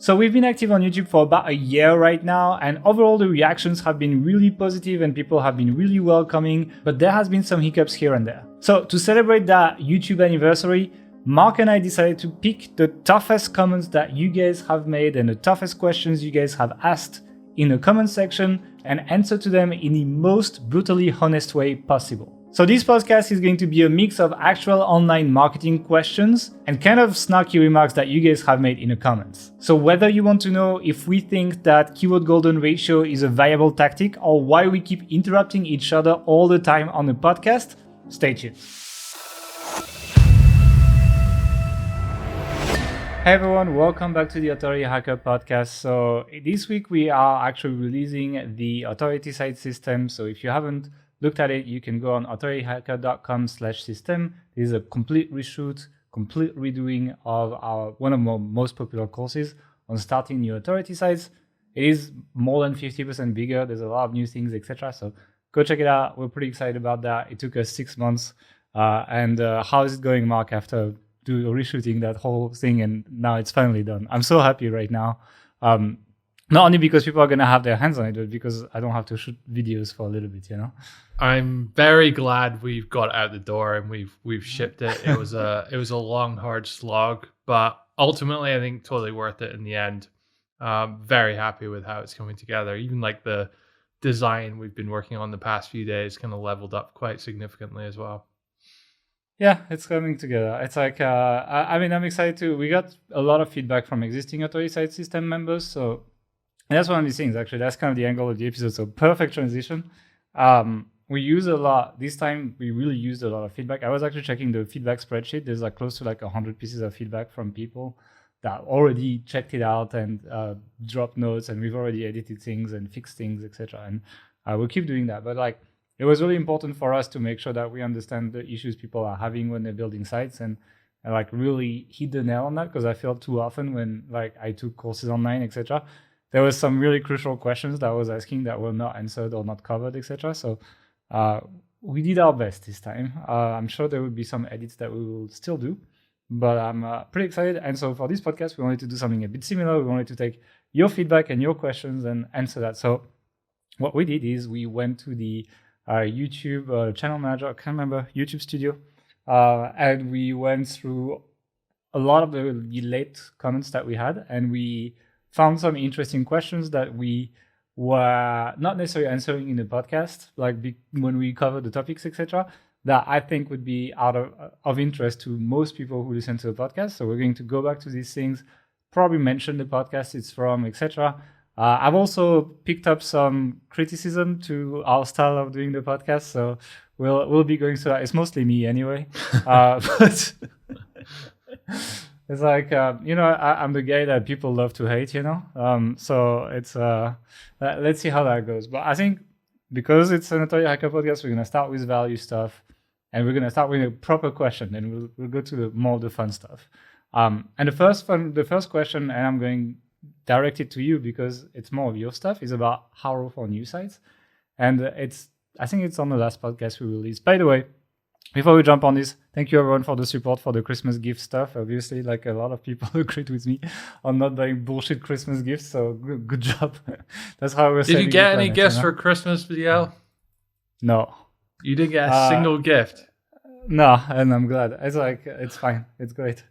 So we've been active on YouTube for about a year right now, and overall the reactions have been really positive and people have been really welcoming, but there has been some hiccups here and there. So to celebrate that YouTube anniversary, Mark and I decided to pick the toughest comments that you guys have made and the toughest questions you guys have asked in the comment section and answer to them in the most brutally honest way possible. So this podcast is going to be a mix of actual online marketing questions and kind of snarky remarks that you guys have made in the comments. So whether you want to know if we think that keyword golden ratio is a viable tactic or why we keep interrupting each other all the time on the podcast, stay tuned. Hey everyone, welcome back to the Authority Hacker podcast. So this week we are actually releasing the authority site system. So if you haven't looked at it, you can go on authorityhacker.com/system. This is a complete reshoot, complete redoing of one of our most popular courses on starting new authority sites. It is more than 50% bigger. There's a lot of new things, etc. So go check it out. We're pretty excited about that. It took us 6 months. How is it going, Mark, after reshooting that whole thing and now it's finally done? I'm so happy right now. Not only because people are going to have their hands on it, but because I don't have to shoot videos for a little bit, you know? I'm very glad we've got it out the door and we've shipped it. It was a long, hard slog, but ultimately I think totally worth it in the end. Very happy with how it's coming together. Even like the design we've been working on the past few days kind of leveled up quite significantly as well. Yeah, it's coming together. It's like, I'm excited too. We got a lot of feedback from existing authority site system members. So that's one of these things, actually. That's kind of the angle of the episode. So perfect transition. We use a lot. This time, we really used a lot of feedback. I was actually checking the feedback spreadsheet. There's like close to like 100 pieces of feedback from people that already checked it out and dropped notes. And we've already edited things and fixed things, etc. And we'll keep doing that. But like, it was really important for us to make sure that we understand the issues people are having when they're building sites and like really hit the nail on that, because I feel too often when like I took courses online, etc., there was some really crucial questions that I was asking that were not answered or not covered, etc. So we did our best this time. I'm sure there will be some edits that we will still do, but I'm pretty excited. And so for this podcast, we wanted to do something a bit similar. We wanted to take your feedback and your questions and answer that. So what we did is we went to the YouTube channel manager, I can't remember, YouTube Studio, and we went through a lot of the late comments that we had, and we found some interesting questions that we were not necessarily answering in the podcast, like when we cover the topics, etc., that I think would be out of interest to most people who listen to the podcast. So we're going to go back to these things, probably mention the podcast it's from, etc. I've also picked up some criticism to our style of doing the podcast, so we'll be going through that. It's mostly me anyway, but it's like I'm the guy that people love to hate, you know. So it's let's see how that goes. But I think because it's an Authority Hacker podcast, we're gonna start with value stuff, and we're gonna start with a proper question, and we'll go to the more of the fun stuff. And the first question, and I'm going direct it to you because it's more of your stuff, is about HARO for new sites. And I think it's on the last podcast we released. By the way, before we jump on this, thank you everyone for the support for the Christmas gift stuff. Obviously, like a lot of people agreed with me on not buying bullshit Christmas gifts, so good job. That's how we're. Did you get any gifts for Christmas, Gael? No. You didn't get a single gift? No, and I'm glad. It's like, it's fine. It's great.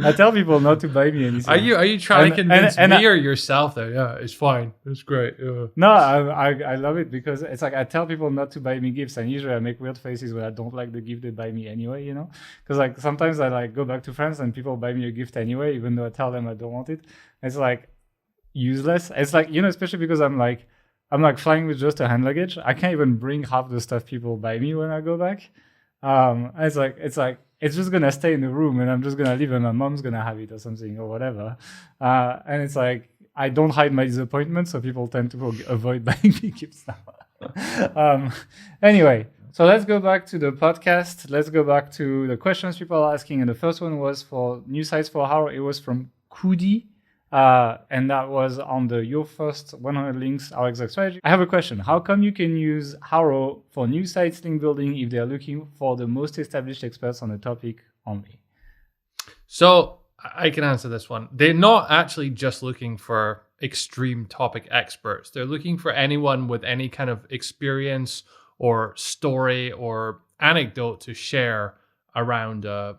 I tell people not to buy me anything. Are you trying to convince me or yourself though? Yeah, it's fine. It's great. Yeah. No, I love it because it's like I tell people not to buy me gifts, and usually I make weird faces when I don't like the gift they buy me anyway, you know? Because like sometimes I like go back to France and people buy me a gift anyway, even though I tell them I don't want it. It's like useless. It's like, you know, especially because I'm like flying with just a hand luggage. I can't even bring half the stuff people buy me when I go back. It's just gonna stay in the room, and I'm just gonna leave, and my mom's gonna have it or something or whatever. And it's like I don't hide my disappointment, so people tend to avoid buying me gifts now. Anyway, so let's go back to the podcast. Let's go back to the questions people are asking, and the first one was for new sites for HARO. It was from Kudi. And that was on your first 100 links, our exact strategy. I have a question. How come you can use HARO for new sites link building if they're looking for the most established experts on the topic only? So I can answer this one. They're not actually just looking for extreme topic experts. They're looking for anyone with any kind of experience or story or anecdote to share around a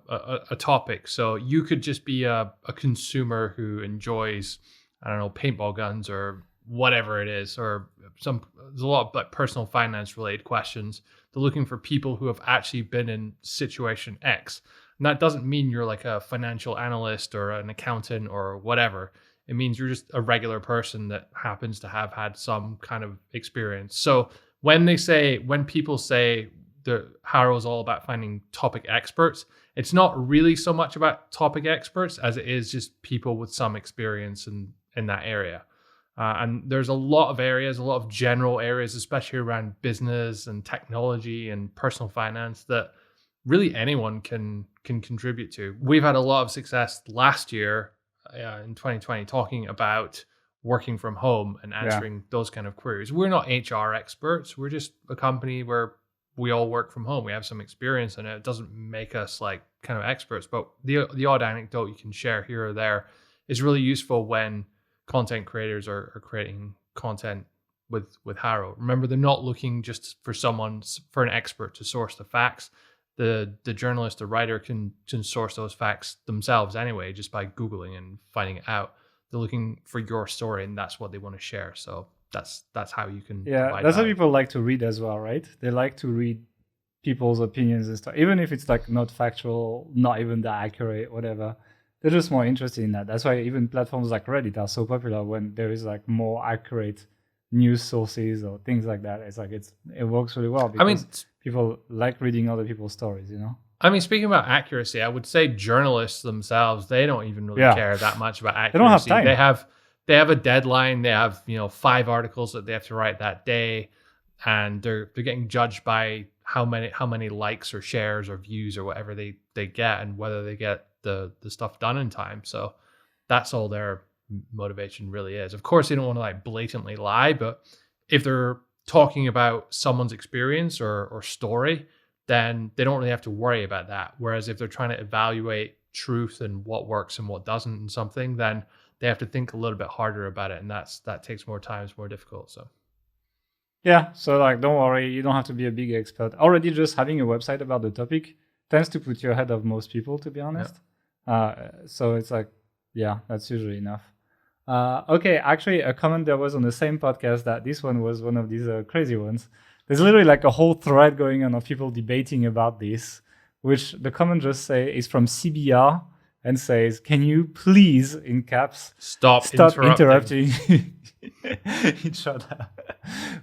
topic. So you could just be a consumer who enjoys, I don't know, paintball guns or whatever it is, or there's a lot of like personal finance related questions. They're looking for people who have actually been in situation X. And that doesn't mean you're like a financial analyst or an accountant or whatever. It means you're just a regular person that happens to have had some kind of experience. So when people say the HARO is all about finding topic experts, it's not really so much about topic experts as it is just people with some experience in that area. And there's a lot of areas, a lot of general areas, especially around business and technology and personal finance, that really anyone can contribute to. We've had a lot of success last year in 2020 talking about working from home and answering those kind of queries. We're not HR experts. We're just a company where we all work from home. We have some experience in it. It doesn't make us like kind of experts, but the odd anecdote you can share here or there is really useful when content creators are creating content with HARO. Remember, they're not looking just for an expert to source the facts. The journalist, the writer can source those facts themselves anyway, just by Googling and finding it out. They're looking for your story, and that's what they want to share. So that's how you can. Yeah, that's what people like to read as well, right? They like to read people's opinions and stuff, even if it's like not factual, not even that accurate, whatever. They're just more interested in that. That's why even platforms like Reddit are so popular, when there is like more accurate news sources or things like that. It's like it works really well because people like reading other people's stories, you know? I mean, speaking about accuracy, I would say journalists themselves, they don't even really care that much about accuracy. They don't have time. They have a deadline. They have 5 articles that they have to write that day, and they're getting judged by how many likes or shares or views or whatever they get, and whether they get the stuff done in time. So that's all their motivation really is. Of course, they don't want to like blatantly lie, but if they're talking about someone's experience or story, then they don't really have to worry about that. Whereas if they're trying to evaluate truth and what works and what doesn't in something, then they have to think a little bit harder about it, and that takes more time, it's more difficult. So yeah, so like don't worry, you don't have to be a big expert. Already just having a website about the topic tends to put you ahead of most people, to be honest. So it's like, yeah, that's usually enough. Okay, actually a comment there was on the same podcast that this one was one of these crazy ones. There's literally like a whole thread going on of people debating about this, which the comment just say is from CBR and says, "Can you please, in caps, stop interrupting each other?"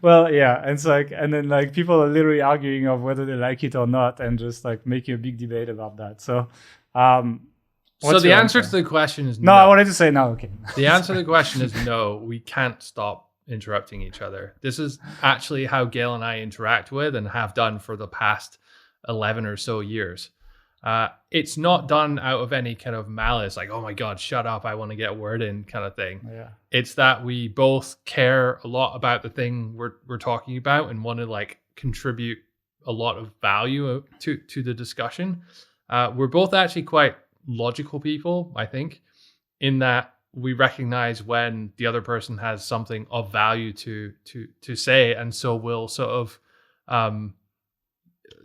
Well, yeah, and it's like, and then like people are literally arguing of whether they like it or not, and just like making a big debate about that. So, so the answer to the question is no. I wanted to say no. Okay. The answer to the question is no. We can't stop interrupting each other. This is actually how Gael and I interact with and have done for the past 11 or so years. It's not done out of any kind of malice, like, oh my God, shut up, I want to get a word in kind of thing. Yeah. It's that we both care a lot about the thing we're talking about and want to like contribute a lot of value to the discussion. We're both actually quite logical people, I think, in that we recognize when the other person has something of value to say, and so we'll sort of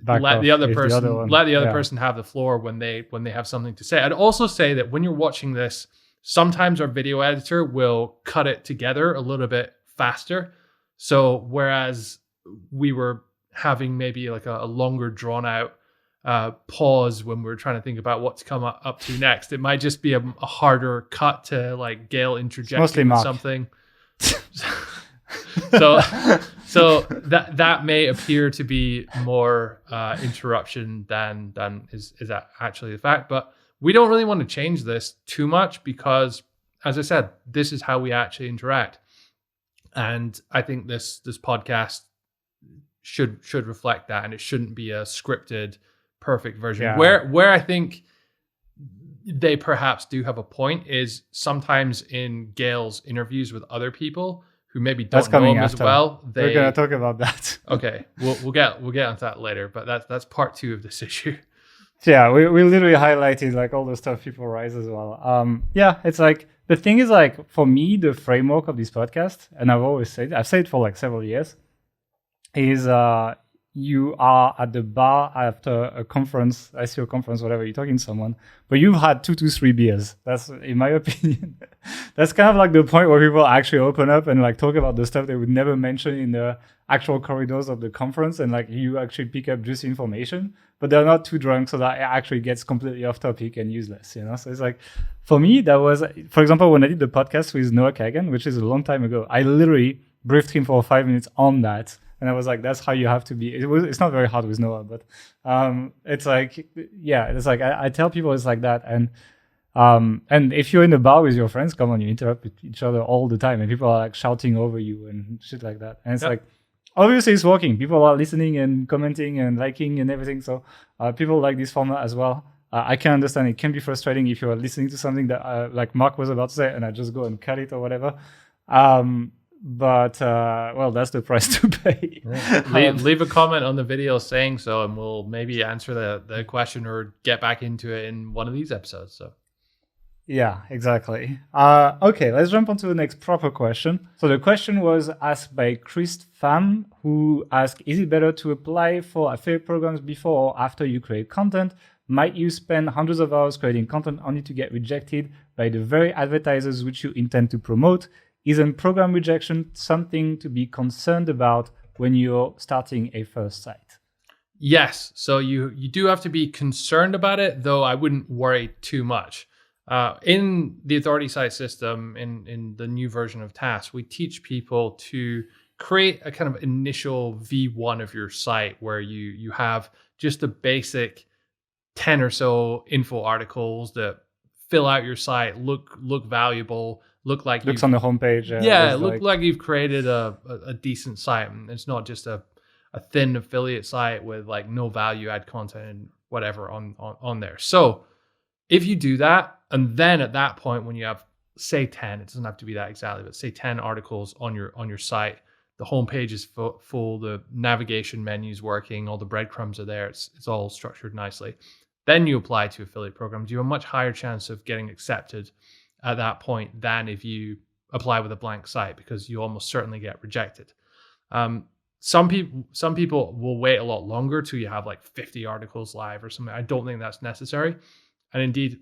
let the other person have the floor when they have something to say. I'd also say that when you're watching this, sometimes our video editor will cut it together a little bit faster. So whereas we were having maybe like a longer drawn out pause when we're trying to think about what to come up to next, it might just be a harder cut to like Gael interjecting with something. So that may appear to be more interruption than is that actually the fact. But we don't really want to change this too much because, as I said, this is how we actually interact. And I think this podcast should reflect that, and it shouldn't be a scripted, perfect version. Yeah. Where I think they perhaps do have a point is sometimes in Gael's interviews with other people who maybe don't know him as well. We're gonna talk about that. Okay, we'll get onto that later, but that's part 2 of this issue. Yeah, we literally highlighted like all the stuff people write as well. Yeah, it's like the thing is like for me, the framework of this podcast, and I've said it for like several years, is you are at the bar after a conference, ICO conference, whatever, you're talking to someone, but you've had 2 to 3 beers. That's, in my opinion, that's kind of like the point where people actually open up and like talk about the stuff they would never mention in the actual corridors of the conference, and like you actually pick up just information, but they're not too drunk, so that it actually gets completely off topic and useless, you know? So it's like, for me, that was, for example, when I did the podcast with Noah Kagan, which is a long time ago, I literally briefed him for 5 minutes on that. And I was like, that's how you have to be. It's not very hard with Noah, but it's like, yeah, it's like, I tell people it's like that. And if you're in a bar with your friends, come on, you interrupt each other all the time, and people are like shouting over you and shit like that. And it's like, obviously it's working. People are listening and commenting and liking and everything. So people like this format as well. I can understand it can be frustrating if you're listening to something that like Mark was about to say, and I just go and cut it or whatever. But well, that's the price to pay. Leave a comment on the video saying so, and we'll maybe answer the question or get back into it in one of these episodes. So yeah, exactly. Okay, let's jump on to the next proper question. So the question was asked by Chris Pham, who asked, is it better to apply for affiliate programs before or after you create content? Might you spend hundreds of hours creating content only to get rejected by the very advertisers which you intend to promote? Isn't program rejection something to be concerned about when you're starting a first site? Yes. So you do have to be concerned about it, though I wouldn't worry too much. In the authority site system, in the new version of TAS, we teach people to create a kind of initial V1 of your site where you have just a basic 10 or so info articles that fill out your site, look valuable, look like looks on the homepage. Look like you've created a decent site. And it's not just a thin affiliate site with like no value add content and whatever on there. So if you do that, and then at that point when you have say 10, it doesn't have to be that exactly, but say 10 articles on your site, the homepage is full, the navigation menu's working, all the breadcrumbs are there, it's all structured nicely. Then you apply to affiliate programs. You have a much higher chance of getting accepted at that point than if you apply with a blank site, because you almost certainly get rejected. Some people will wait a lot longer till you have like 50 articles live or something. I don't think that's necessary. And indeed,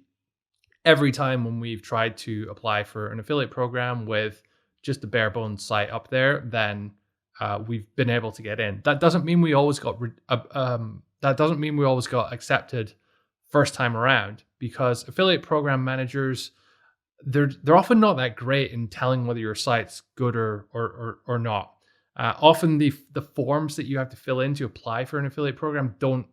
every time when we've tried to apply for an affiliate program with just a bare bones site up there, then we've been able to get in. That doesn't mean we always got accepted first time around, because affiliate program managers, they're often not that great in telling whether your site's good or not. Often the forms that you have to fill in to apply for an affiliate program don't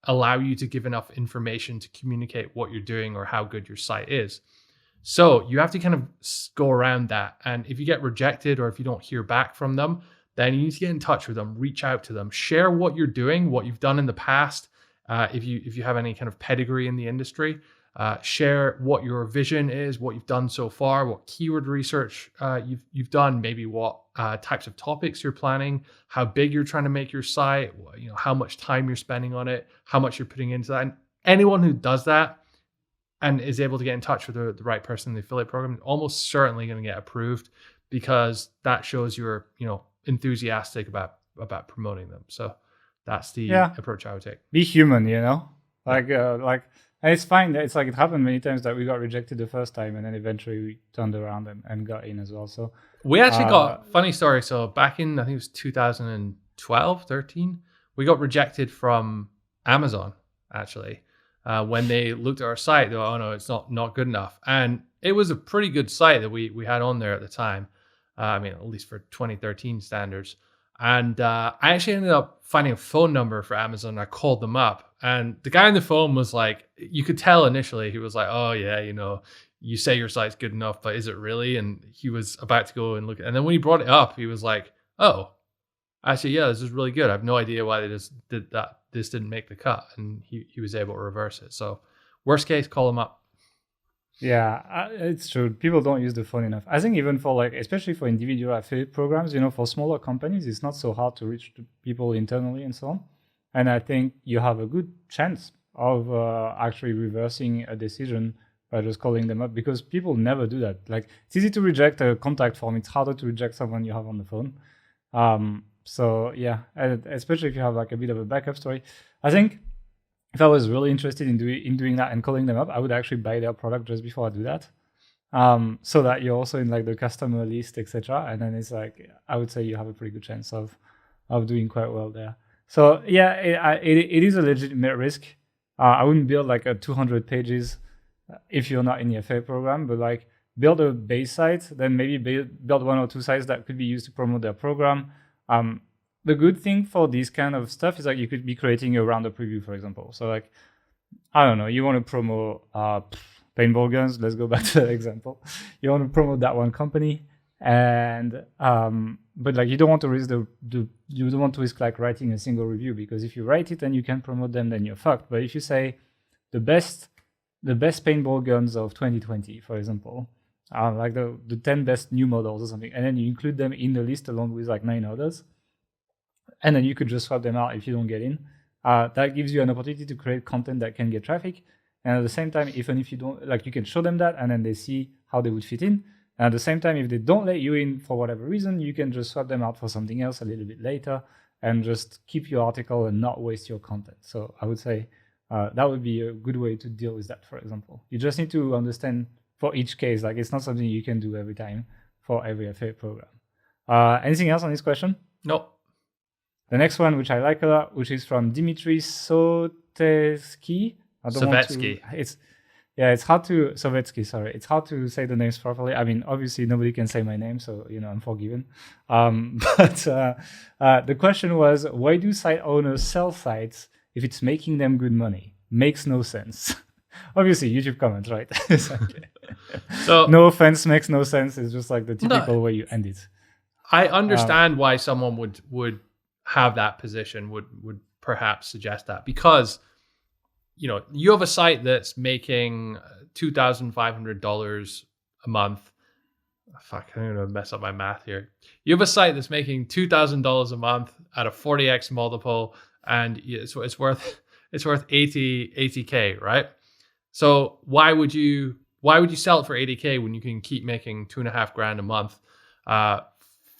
allow you to give enough information to communicate what you're doing or how good your site is. So you have to kind of go around that. And if you get rejected or if you don't hear back from them, then you need to get in touch with them, reach out to them, share what you're doing, what you've done in the past. If you have any kind of pedigree in the industry, share what your vision is, what you've done so far, what keyword research you've done, maybe what types of topics you're planning, how big you're trying to make your site, how much time you're spending on it, how much you're putting into that. And anyone who does that and is able to get in touch with the right person in the affiliate program is almost certainly going to get approved, because that shows you're enthusiastic about promoting them. So that's the approach I would take. Be human, like and it's fine. It's like it happened many times that we got rejected the first time, and then eventually we turned around and got in as well. So we actually got funny story. So back in, I think it was 2012, 13, we got rejected from Amazon actually. When they looked at our site, they were, oh no, it's not good enough. And it was a pretty good site that we had on there at the time. At least for 2013 standards. And I actually ended up finding a phone number for Amazon. I called them up, and the guy on the phone was like, you could tell initially, he was like, oh yeah, you say your site's good enough, but is it really? And he was about to go and look. And then when he brought it up, he was like, oh, actually, yeah, this is really good. I have no idea why they just did that. This didn't make the cut. And he was able to reverse it. So worst case, call him up. Yeah, it's true. People don't use the phone enough. I think even for especially for individual affiliate programs, for smaller companies, it's not so hard to reach the people internally and so on. And I think you have a good chance of actually reversing a decision by just calling them up, because people never do that. Like, it's easy to reject a contact form. It's harder to reject someone you have on the phone. So yeah, especially if you have like a bit of a backup story. I think if I was really interested in doing that and calling them up, I would actually buy their product just before I do that. So that you're also in like the customer list, etc. And then it's like, I would say you have a pretty good chance of doing quite well there. So yeah, it is a legitimate risk. I wouldn't build like a 200 pages if you're not in the affiliate program, but like build a base site, then maybe build 1 or 2 sites that could be used to promote their program. The good thing for this kind of stuff is like you could be creating a roundup review, for example. So like, I don't know, you want to promote paintball guns. Let's go back to that example. You want to promote that one company, and but like you don't want to risk you don't want to risk like writing a single review, because if you write it and you can promote them, then you're fucked. But if you say the best paintball guns of 2020, for example, like the 10 best new models or something, and then you include them in the list along with like 9 others, and then you could just swap them out if you don't get in. That gives you an opportunity to create content that can get traffic. And at the same time, even if you don't, like, you can show them that and then they see how they would fit in. And at the same time, if they don't let you in for whatever reason, you can just swap them out for something else a little bit later and just keep your article and not waste your content. So I would say that would be a good way to deal with that, for example. You just need to understand for each case, like it's not something you can do every time for every affiliate program. Anything else on this question? No. The next one, which I like a lot, which is from Dimitri Sotetsky. Savetsky. It's hard to Savetsky. Sorry, it's hard to say the names properly. I mean, obviously nobody can say my name, so I'm forgiven. But the question was, why do site owners sell sites if it's making them good money? Makes no sense. Obviously, YouTube comments, right? Exactly. So no offense, makes no sense. It's just like the typical way you end it. I understand why someone would have that position, would perhaps suggest that, because you have a site that's making $2,500 a month. Fuck, I'm gonna mess up my math here. You have a site that's making $2,000 a month at a 40x multiple, and it's worth 80K, right? So why would you sell it for 80K when you can keep making $2,500 a month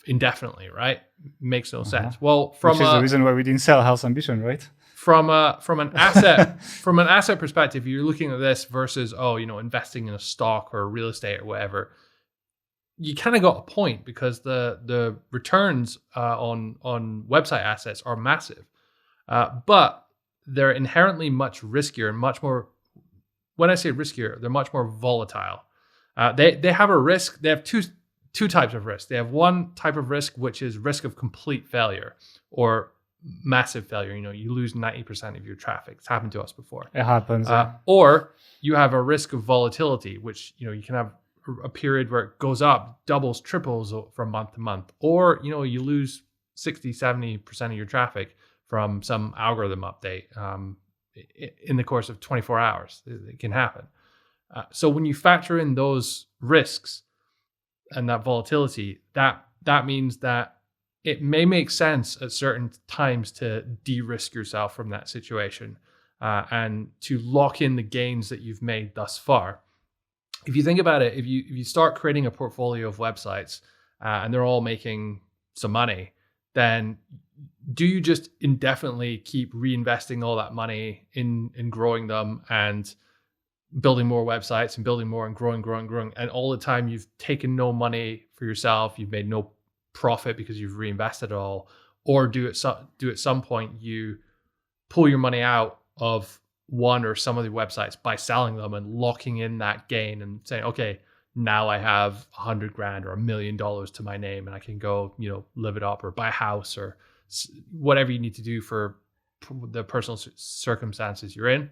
indefinitely, right? Makes no sense. Well, which is the reason why we didn't sell House Ambition, right? From an asset perspective, you're looking at this versus investing in a stock or real estate or whatever. You kind of got a point, because the returns on website assets are massive, but they're inherently much riskier and much more. When I say riskier, they're much more volatile. They have a risk. They have two types of risk. They have one type of risk, which is risk of complete failure or massive failure. You lose 90% of your traffic. It's happened to us before. It happens. Or you have a risk of volatility, which you can have a period where it goes up, doubles, triples from month to month. Or you lose 60-70% of your traffic from some algorithm update in the course of 24 hours. It can happen. So when you factor in those risks and that volatility, that means that it may make sense at certain times to de-risk yourself from that situation and to lock in the gains that you've made thus far. If you think about it, if you start creating a portfolio of websites and they're all making some money, then do you just indefinitely keep reinvesting all that money in growing them and building more websites and building more and growing, and all the time you've taken no money for yourself, you've made no profit because you've reinvested it all? Or do at some point you pull your money out of one or some of the websites by selling them and locking in that gain and saying, okay, now I have $100,000 or $1 million to my name and I can go, live it up or buy a house or whatever you need to do for the personal circumstances you're in.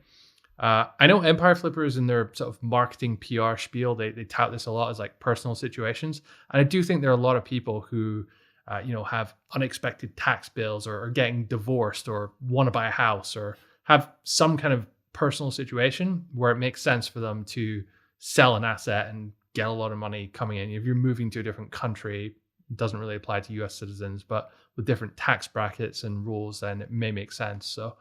I know Empire Flippers in their sort of marketing PR spiel, they tout this a lot as like personal situations. And I do think there are a lot of people who, have unexpected tax bills or are getting divorced or want to buy a house or have some kind of personal situation where it makes sense for them to sell an asset and get a lot of money coming in. If you're moving to a different country, it doesn't really apply to US citizens, but with different tax brackets and rules, then it may make sense. So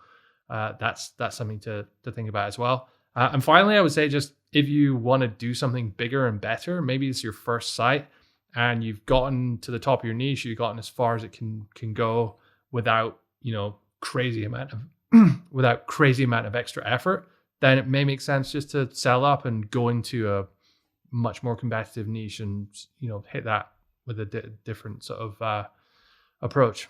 that's something to think about as well. And finally, I would say just if you want to do something bigger and better, maybe it's your first site and you've gotten to the top of your niche, you've gotten as far as it can go without, crazy amount of extra effort, then it may make sense just to sell up and go into a much more competitive niche and, hit that with a different sort of approach.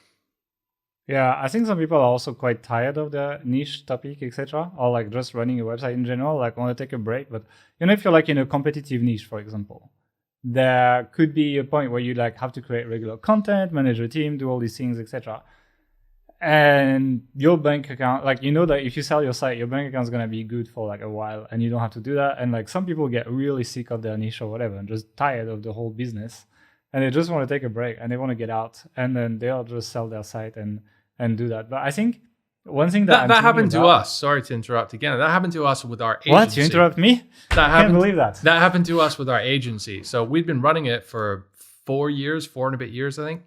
Yeah, I think some people are also quite tired of the niche topic, etc., or like just running a website in general, like want to take a break. But if you're like in a competitive niche, for example, there could be a point where you like have to create regular content, manage a team, do all these things, etc. And your bank account, like that if you sell your site, your bank account is gonna be good for like a while, and you don't have to do that. And like some people get really sick of their niche or whatever, and just tired of the whole business, and they just want to take a break and they want to get out, and then they'll just sell their site and do that. But I think one thing that happened to us. Sorry to interrupt again. That happened to us with our agency. What? You interrupt me? I can't believe that. That happened to us with our agency. So we'd been running it for 4 and a bit years, I think,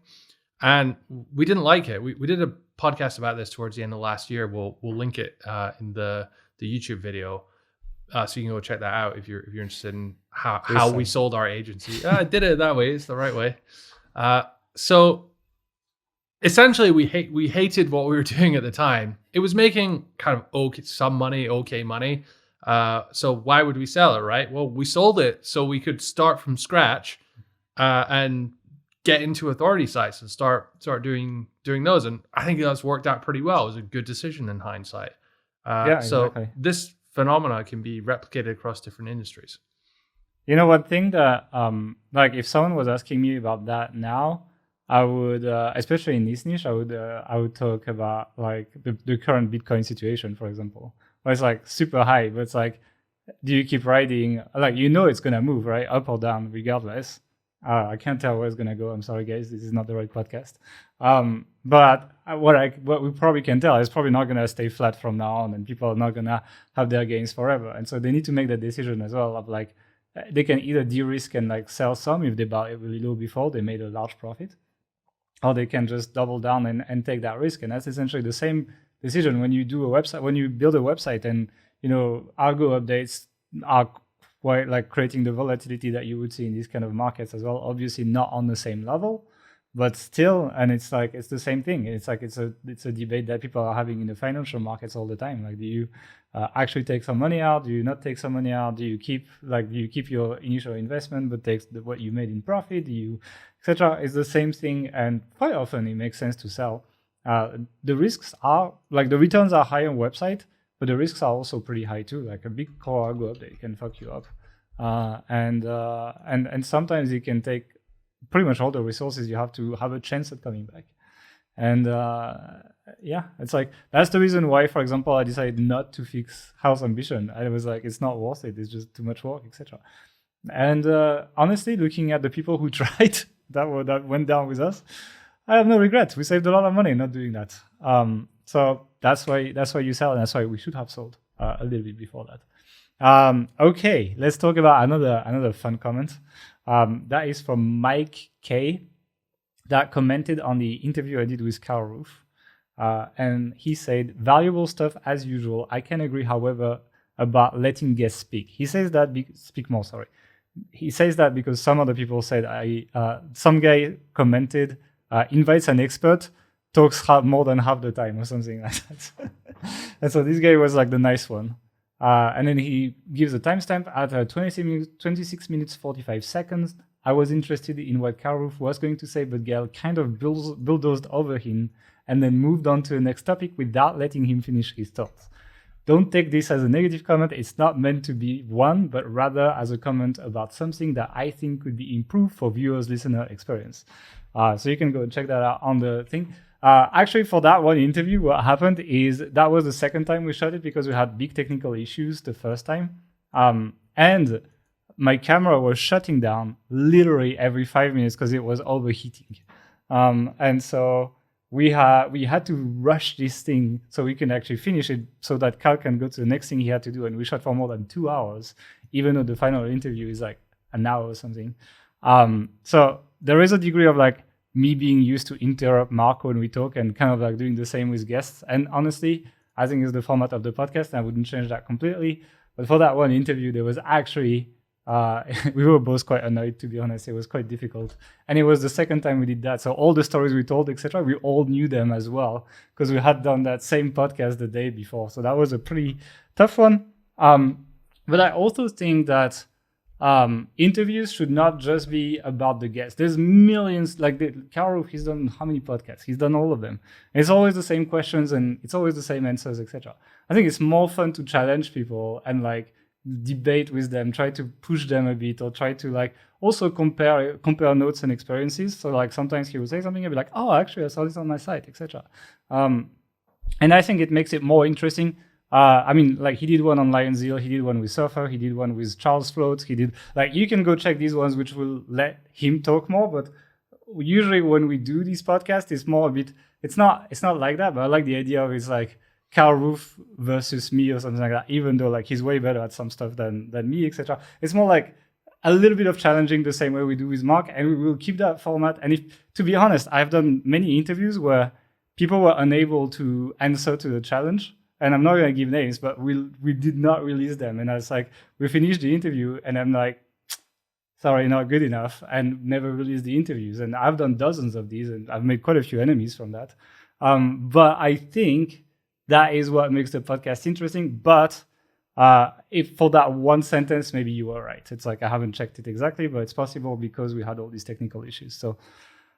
and we didn't like it. We did a podcast about this towards the end of last year. We'll link it in the YouTube video, so you can go check that out if you're interested in how we sold our agency. I did it that way. It's the right way. So essentially, we hated what we were doing at the time. It was making kind of okay money. So why would we sell it, right? Well, we sold it so we could start from scratch and get into authority sites and start doing those. And I think that's worked out pretty well. It was a good decision in hindsight. So exactly. This phenomena can be replicated across different industries. One thing that like if someone was asking me about that now, I would, especially in this niche, I would talk about like the current Bitcoin situation, for example, where it's like super high, but it's like, do you keep riding? Like, it's going to move, right? Up or down, regardless. I can't tell where it's going to go. I'm sorry, guys. This is not the right podcast. But what we probably can tell is probably not going to stay flat from now on, and people are not going to have their gains forever. And so they need to make that decision as well of like, they can either de-risk and like sell some if they bought it really low before they made a large profit, or they can just double down and take that risk. And that's essentially the same decision when you do a website, when you build a website, and algo updates are quite like creating the volatility that you would see in these kind of markets as well. Obviously not on the same level, but still, and it's like it's the same thing. It's like it's a debate that people are having in the financial markets all the time. Like, do you actually take some money out? Do you not take some money out? Do you keep your initial investment but take what you made in profit? Do you, etc.? It's the same thing, and quite often it makes sense to sell. The risks are like the returns are high on website, but the risks are also pretty high too. Like a big core algo update can fuck you up, and sometimes it can take pretty much all the resources you have to have a chance at coming back. And it's like that's the reason why, for example, I decided not to fix House Ambition. I was like, it's not worth it. It's just too much work, etc. And honestly, looking at the people who tried that went down with us, I have no regrets. We saved a lot of money not doing that. So that's why you sell, and that's why we should have sold a little bit before that. Okay, let's talk about another fun comment. That is from Mike K, that commented on the interview I did with Carl Roof. And he said, valuable stuff as usual. I can agree, however, about letting guests speak. He says that, speak more, sorry. He says that because some other people said, some guy commented, invites an expert, talks more than half the time or something like that. And so this guy was like the nice one. And then he gives a timestamp at 26 minutes 45 seconds. I was interested in what Carl Roof was going to say, but Gael kind of bulldozed over him and then moved on to the next topic without letting him finish his thoughts. Don't take this as a negative comment. It's not meant to be one, but rather as a comment about something that I think could be improved for viewers' listener experience. So you can go and check that out on the thing. Actually, for that one interview, what happened is that was the second time we shot it because we had big technical issues the first time. And my camera was shutting down literally every 5 minutes because it was overheating. And so we had to rush this thing so we can actually finish it so that Carl can go to the next thing he had to do. And we shot for more than 2 hours, even though the final interview is like an hour or something. So there is a degree of like me being used to interrupt Mark when we talk and kind of like doing the same with guests. And honestly, I think is the format of the podcast, and I wouldn't change that completely. But for that one interview, there was actually, we were both quite annoyed, to be honest. It was quite difficult. And it was the second time we did that. So all the stories we told, etc., we all knew them as well, because we had done that same podcast the day before. So that was a pretty tough one. But I also think that interviews should not just be about the guests. There's millions, like Caro, he's done how many podcasts? He's done all of them. And it's always the same questions and it's always the same answers, etc. I think it's more fun to challenge people and like debate with them, try to push them a bit, or try to like also compare notes and experiences. So like sometimes he will say something and be like, oh, actually I saw this on my site, etc. And I think it makes it more interesting. I mean, like he did one on Lionzeal, he did one with Surfer, he did one with Charles Float, he did, like, you can go check these ones, which will let him talk more. But usually when we do these podcasts, it's more a bit, it's not like that, but I like the idea of it's like Carl Roof versus me or something like that, even though like he's way better at some stuff than me, etc. It's more like a little bit of challenging the same way we do with Mark, and we will keep that format. And if, to be honest, I've done many interviews where people were unable to answer to the challenge. And I'm not going to give names, but we did not release them. And I was like, we finished the interview, and I'm like, sorry, not good enough, and never released the interviews. And I've done dozens of these, and I've made quite a few enemies from that. But I think that is what makes the podcast interesting. But if for that one sentence, maybe you were right. It's like I haven't checked it exactly, but it's possible because we had all these technical issues. So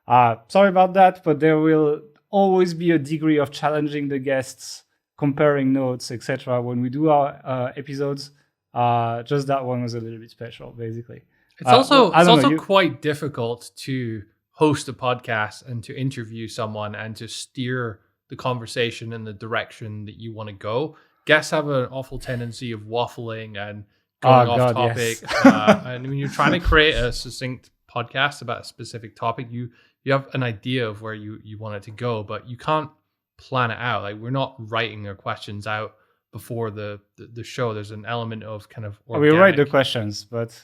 sorry about that, but there will always be a degree of challenging the guests, comparing notes, etc. when we do our episodes. Just that one was a little bit special, basically. It's also quite difficult to host a podcast and to interview someone and to steer the conversation in the direction that you want to go. Guests have an awful tendency of waffling and going off topic. Yes. And when you're trying to create a succinct podcast about a specific topic, you have an idea of where you want it to go, but you can't plan it out. Like, we're not writing our questions out before the show. There's an element of kind of organic. We write the questions, but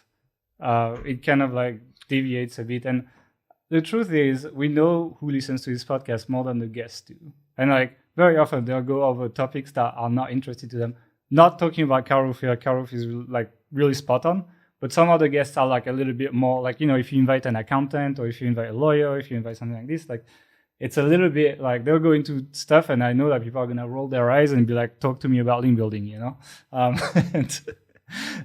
it kind of like deviates a bit. And the truth is, we know who listens to this podcast more than the guests do. And like very often they'll go over topics that are not interested to them. Not talking about Karuf here. Karuf is like really spot on. But some other guests are like a little bit more like, you know, if you invite an accountant or if you invite a lawyer, if you invite something like this, like, it's a little bit like they'll go into stuff, and I know that people are gonna roll their eyes and be like, "Talk to me about link building," you know.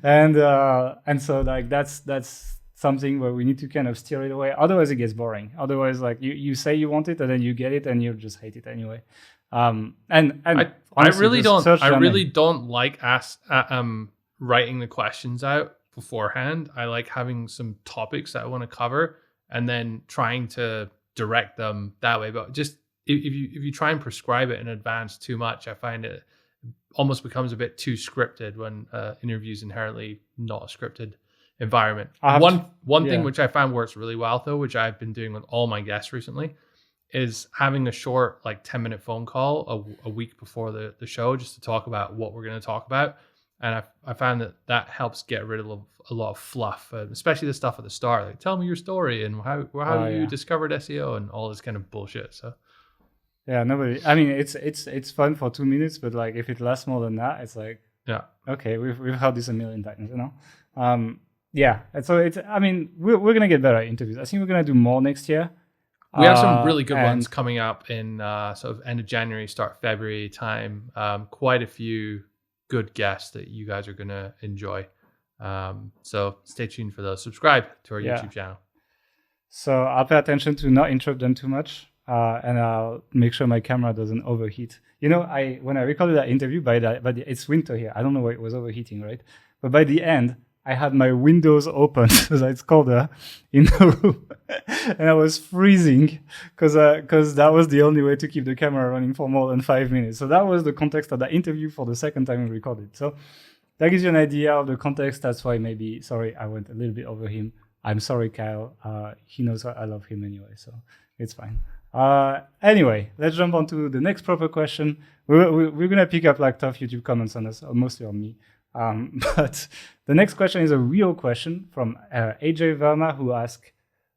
And so like that's something where we need to kind of steer it away. Otherwise, it gets boring. Otherwise, like you say you want it, and then you get it, and you just hate it anyway. And I honestly, really don't like writing the questions out beforehand. I like having some topics that I want to cover, and then trying to direct them that way. But just if you try and prescribe it in advance too much, I find it almost becomes a bit too scripted when interviews inherently not a scripted environment. One thing which I found works really well though, which I've been doing with all my guests recently, is having a short like 10-minute phone call a week before the show, just to talk about what we're going to talk about. And I found that helps get rid of a lot of fluff, especially the stuff at the start. Like, tell me your story and how you discovered SEO and all this kind of bullshit. So, yeah, nobody. I mean, it's fun for 2 minutes, but like if it lasts more than that, it's like, yeah, okay, we've heard this a million times, you know. Yeah, and so it's. I mean, we're gonna get better at interviews. I think we're gonna do more next year. We have some really good ones coming up in sort of end of January, start February time. Quite a few good guests that you guys are going to enjoy. So stay tuned for those. Subscribe to our YouTube channel. So I'll pay attention to not interrupt them too much, and I'll make sure my camera doesn't overheat. You know, when I recorded that interview, but it's winter here. I don't know why it was overheating, right? But by the end, I had my windows open, as it's colder in the room, and I was freezing because that was the only way to keep the camera running for more than 5 minutes. So that was the context of that interview for the second time we recorded. So that gives you an idea of the context. That's why sorry, I went a little bit over him. I'm sorry, Kyle. He knows I love him anyway, so it's fine. Anyway, let's jump on to the next proper question. We're going to pick up like tough YouTube comments on us, mostly on me. But the next question is a real question from AJ Verma, who asks,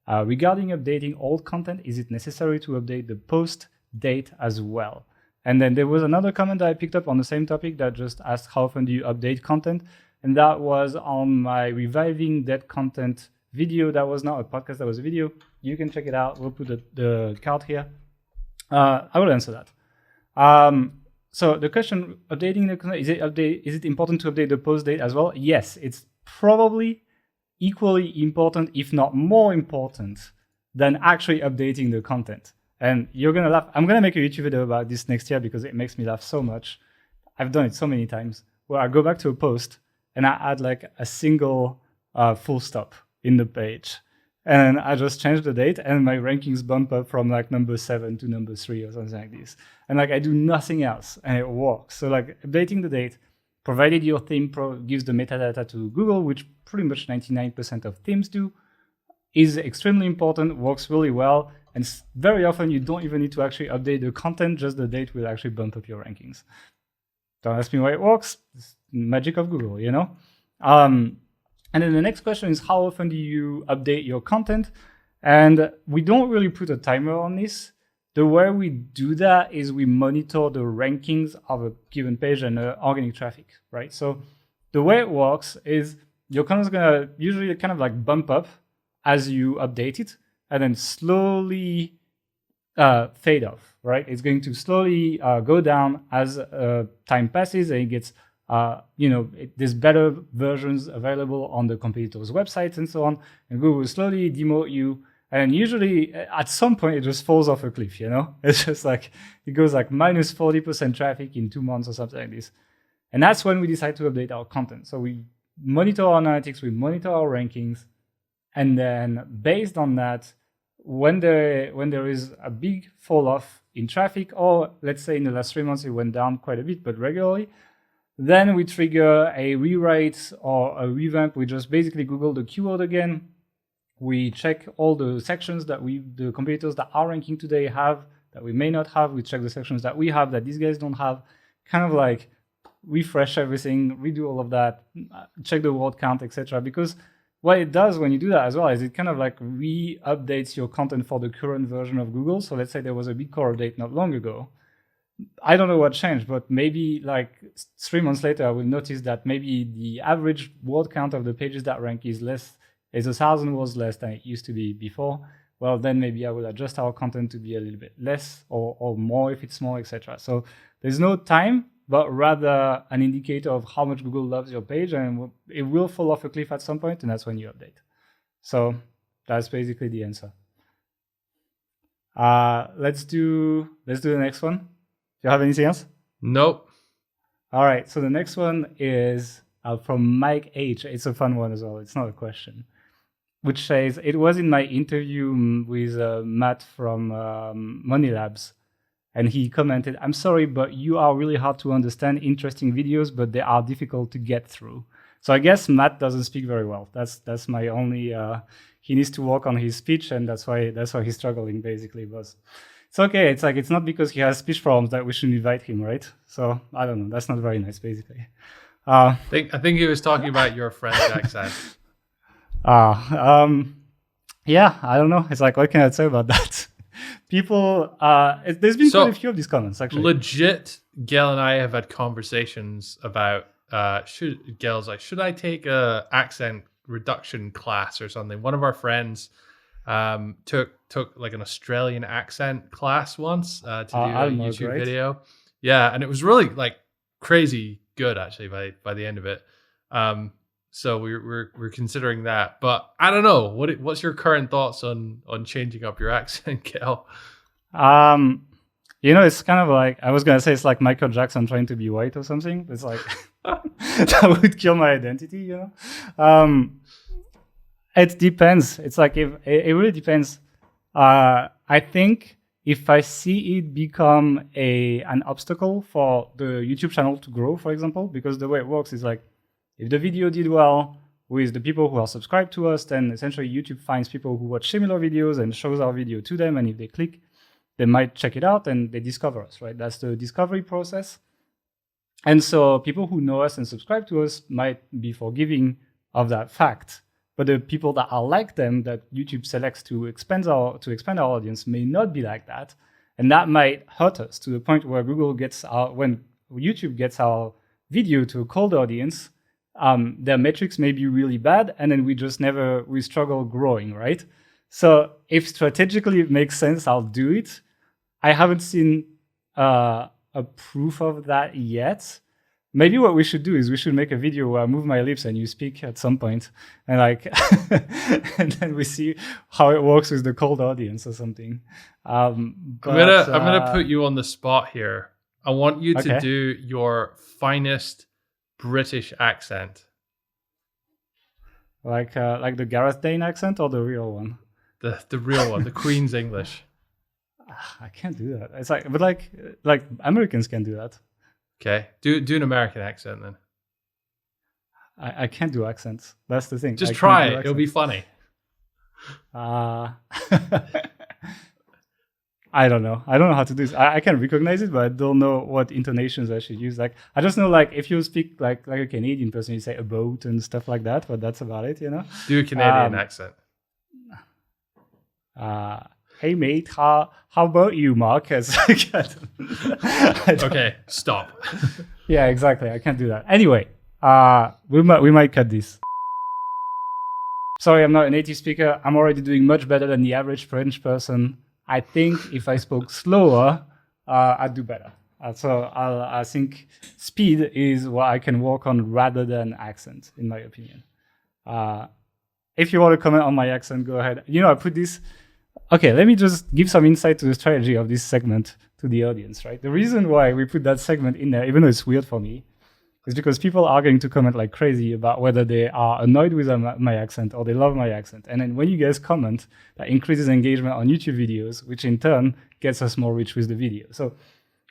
regarding updating old content, is it necessary to update the post date as well? And then there was another comment that I picked up on the same topic that just asked how often do you update content? And that was on my reviving dead content video. That was not a podcast, that was a video. You can check it out. We'll put the card here. I will answer that. So the question, updating the content, is it important to update the post date as well? Yes, it's probably equally important, if not more important, than actually updating the content. And you're gonna laugh. I'm gonna make a YouTube video about this next year because it makes me laugh so much. I've done it so many times where I go back to a post and I add like a single full stop in the page. And I just change the date and my rankings bump up from like number 7 to number 3 or something like this. And like I do nothing else and it works. So like updating the date, provided your theme gives the metadata to Google, which pretty much 99% of themes do, is extremely important, works really well. And very often you don't even need to actually update the content, just the date will actually bump up your rankings. Don't ask me why it works. It's magic of Google, you know? And then the next question is, how often do you update your content? And we don't really put a timer on this. The way we do that is we monitor the rankings of a given page and organic traffic, right? So the way it works is your content is gonna usually kind of like bump up as you update it and then slowly fade off, right? It's going to slowly go down as time passes and it gets there's better versions available on the competitors' websites and so on, and Google will slowly demote you. And usually at some point it just falls off a cliff, you know? It's just like, it goes like minus 40% traffic in 2 months or something like this. And that's when we decide to update our content. So we monitor our analytics, we monitor our rankings, and then based on that, when there is a big fall off in traffic, or let's say in the last 3 months it went down quite a bit, but regularly, then we trigger a rewrite or a revamp. We just basically Google the keyword again. We check all the sections that the competitors that are ranking today have, that we may not have. We check the sections that we have that these guys don't have. Kind of like refresh everything, redo all of that, check the word count, etc. Because what it does when you do that as well is it kind of like re-updates your content for the current version of Google. So let's say there was a big core update not long ago. I don't know what changed, but maybe like 3 months later, I will notice that maybe the average word count of the pages that rank is 1,000 words less than it used to be before. Well, then maybe I will adjust our content to be a little bit less or more if it's more, etc. So there's no time, but rather an indicator of how much Google loves your page, and it will fall off a cliff at some point, and that's when you update. So that's basically the answer. Let's do the next one. Do you have anything else? Nope. All right. So the next one is from Mike H. It's a fun one as well. It's not a question, which says, it was in my interview with Matt from Money Labs. And he commented, "I'm sorry, but you are really hard to understand, interesting videos, but they are difficult to get through." So I guess Matt doesn't speak very well. That's my only, he needs to work on his speech, and that's why he's struggling basically. But it's okay. It's like, it's not because he has speech problems that we should invite him, right? So I don't know. That's not very nice, basically. I think he was talking about your French accent. Yeah, I don't know. It's like, what can I say about that? People, there's been quite a few of these comments, actually. Legit, Gail and I have had conversations about, Gail's like, should I take a accent reduction class or something? One of our friends took like an Australian accent class once to do a YouTube video. Yeah, and it was really like crazy good actually by the end of it. So we're considering that, but I don't know. What's your current thoughts on changing up your accent, Gail? It's kind of like, I was gonna say it's like Michael Jackson trying to be white or something. It's like that would kill my identity, you know. It depends. It's like, if it really depends. I think if I see it become an obstacle for the YouTube channel to grow, for example, because the way it works is like, if the video did well with the people who are subscribed to us, then essentially YouTube finds people who watch similar videos and shows our video to them. And if they click, they might check it out and they discover us, right? That's the discovery process. And so people who know us and subscribe to us might be forgiving of that fact. But the people that are like them, that YouTube selects to expand our audience, may not be like that. And that might hurt us to the point where when YouTube gets our video to a cold audience, their metrics may be really bad, and then we struggle growing, right? So if strategically it makes sense, I'll do it. I haven't seen a proof of that yet. Maybe what we should do is we should make a video where I move my lips and you speak at some point, and and then we see how it works with the cold audience or something. I'm gonna put you on the spot here. I want you to do your finest British accent, like the Gareth Dane accent or the real one. The real one, the Queen's English. I can't do that. It's like Americans can do that. Okay, do an American accent then. I can't do accents. That's the thing. Just try it. It'll be funny. I don't know. I don't know how to do this. I can recognize it, but I don't know what intonations I should use. Like, I just know, like, if you speak like a Canadian person, you say a boat and stuff like that, but that's about it, you know? Do a Canadian accent. Hey, mate, how about you, Mark? Okay, stop. Yeah, exactly. I can't do that. Anyway, we might cut this. Sorry, I'm not a native speaker. I'm already doing much better than the average French person. I think if I spoke slower, I'd do better. So I think speed is what I can work on rather than accent, in my opinion. If you want to comment on my accent, go ahead. You know, I put this... Okay, let me just give some insight to the strategy of this segment to the audience, right? The reason why we put that segment in there, even though it's weird for me, is because people are going to comment like crazy about whether they are annoyed with my accent or they love my accent. And then when you guys comment, that increases engagement on YouTube videos, which in turn gets us more reach with the video. So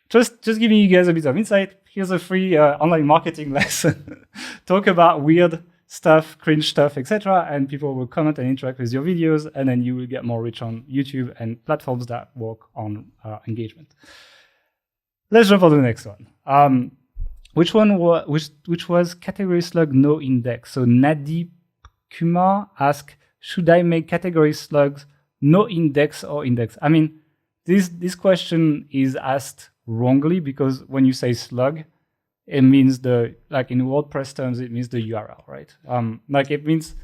just giving you guys a bit of insight. Here's a free online marketing lesson. Talk about weird stuff, cringe stuff, etc. And people will comment and interact with your videos, and then you will get more reach on YouTube and platforms that work on engagement. Let's jump on to the next one. Which was category slug NoIndex. So Nadeep Kumar asked, should I make category slugs NoIndex or index? I mean, this question is asked wrongly, because when you say slug, it means like in WordPress terms, it means the URL, right? Like it means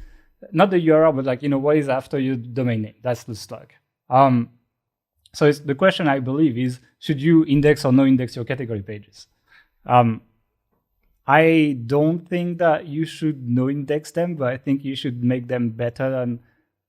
not the URL, but like, you know, what is after your domain name? That's the slug. So the question, I believe, is should you index or no index your category pages? I don't think that you should no index them, but I think you should make them better than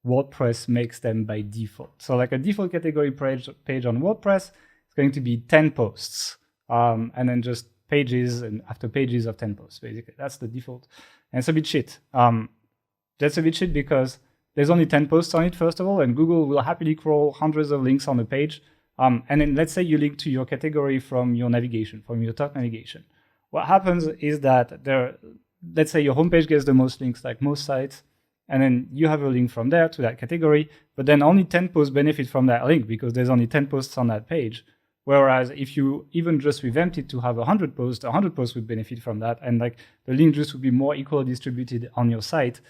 WordPress makes them by default. So like a default category page on WordPress is going to be 10 posts, and then just pages and after pages of 10 posts, basically. That's the default. And it's a bit shit. That's a bit shit because there's only 10 posts on it, first of all, and Google will happily crawl hundreds of links on the page. And then let's say you link to your category from your navigation, from your top navigation. What happens is that let's say your homepage gets the most links, like most sites, and then you have a link from there to that category, but then only 10 posts benefit from that link because there's only 10 posts on that page. Whereas if you even just revamped it to have 100 posts, 100 posts would benefit from that, and like the link juice would be more equally distributed on your site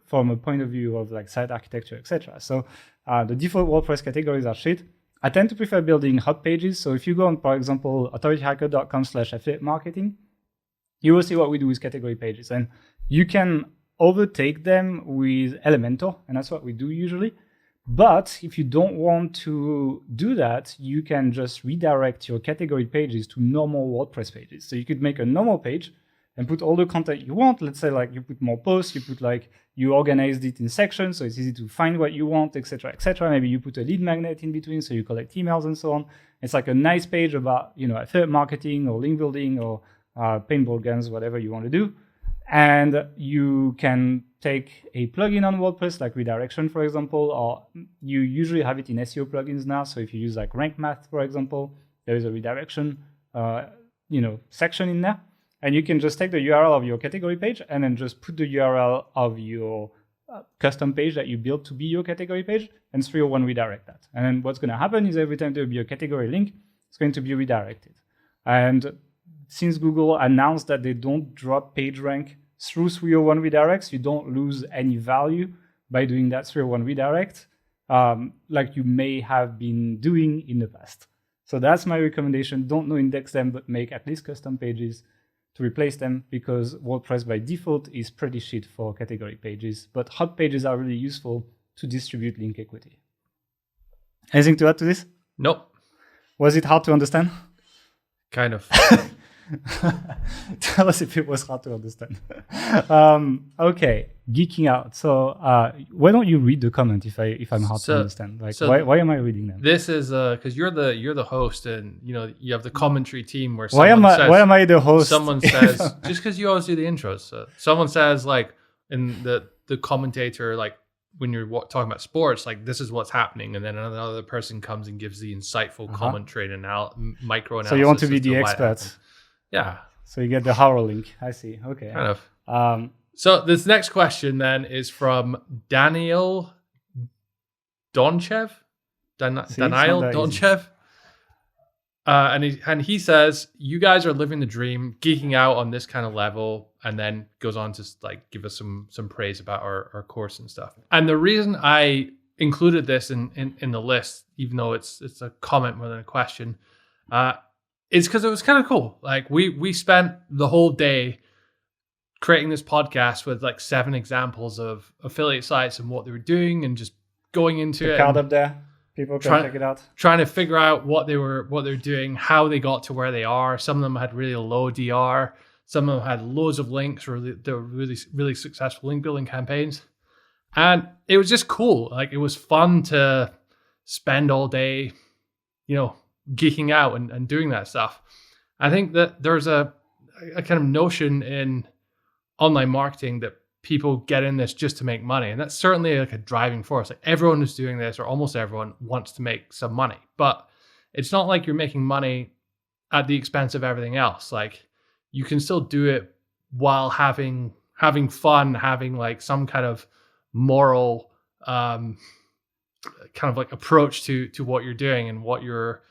from a point of view of like site architecture, etc. So the default WordPress categories are shit. I tend to prefer building hub pages. So if you go on, for example, authorityhacker.com/affiliate marketing, you will see what we do with category pages, and you can overtake them with Elementor, and that's what we do usually. But if you don't want to do that, you can just redirect your category pages to normal WordPress pages. So you could make a normal page and put all the content you want. Let's say like you put more posts, you organized it in sections, so it's easy to find what you want, etc., etc. Maybe you put a lead magnet in between, so you collect emails and so on. It's like a nice page about, you know, affiliate marketing or link building or paintball guns, whatever you want to do. And you can take a plugin on WordPress, like redirection, for example, or you usually have it in SEO plugins now. So if you use like Rank Math, for example, there is a redirection, section in there, and you can just take the URL of your category page and then just put the URL of your custom page that you built to be your category page, and 301 redirect that. And then what's going to happen is every time there will be a category link, it's going to be redirected. And since Google announced that they don't drop PageRank through 301 redirects, you don't lose any value by doing that 301 redirect, like you may have been doing in the past. So that's my recommendation. Don't NoIndex them, but make at least custom pages to replace them, because WordPress by default is pretty shit for category pages, but hot pages are really useful to distribute link equity. Anything to add to this? Nope. Was it hard to understand? Kind of. Tell us if it was hard to understand. Okay, geeking out. So why don't you read the comment if I'm hard to understand? Like, why am I reading them? This is because you're the host, and you have the commentary team where why am I the host? Someone says just because you always do the intros. So someone says like in the commentator, like when you're talking about sports, like this is what's happening, and then another person comes and gives the insightful commentary and micro analysis. So you want to be the expert. Yeah. So you get the HARO link. I see. Okay. Kind of. So this next question then is from Daniel Donchev. Daniel Donchev. And he says, you guys are living the dream, geeking out on this kind of level, and then goes on to like give us some praise about our course and stuff. And the reason I included this in the list, even though it's a comment more than a question, it's because it was kind of cool. Like we spent the whole day creating this podcast with like 7 examples of affiliate sites and what they were doing, and just going into it. Card up there. People can check it out. Trying to figure out what they're doing, how they got to where they are. Some of them had really low DR. Some of them had loads of links, or they were really, really successful link building campaigns. And it was just cool. Like it was fun to spend all day, geeking out and doing that stuff. I think that there's a kind of notion in online marketing that people get in this just to make money. And that's certainly like a driving force. Like everyone who's doing this, or almost everyone, wants to make some money. But it's not like you're making money at the expense of everything else. Like you can still do it while having fun, having like some kind of moral kind of like approach to what you're doing and what you're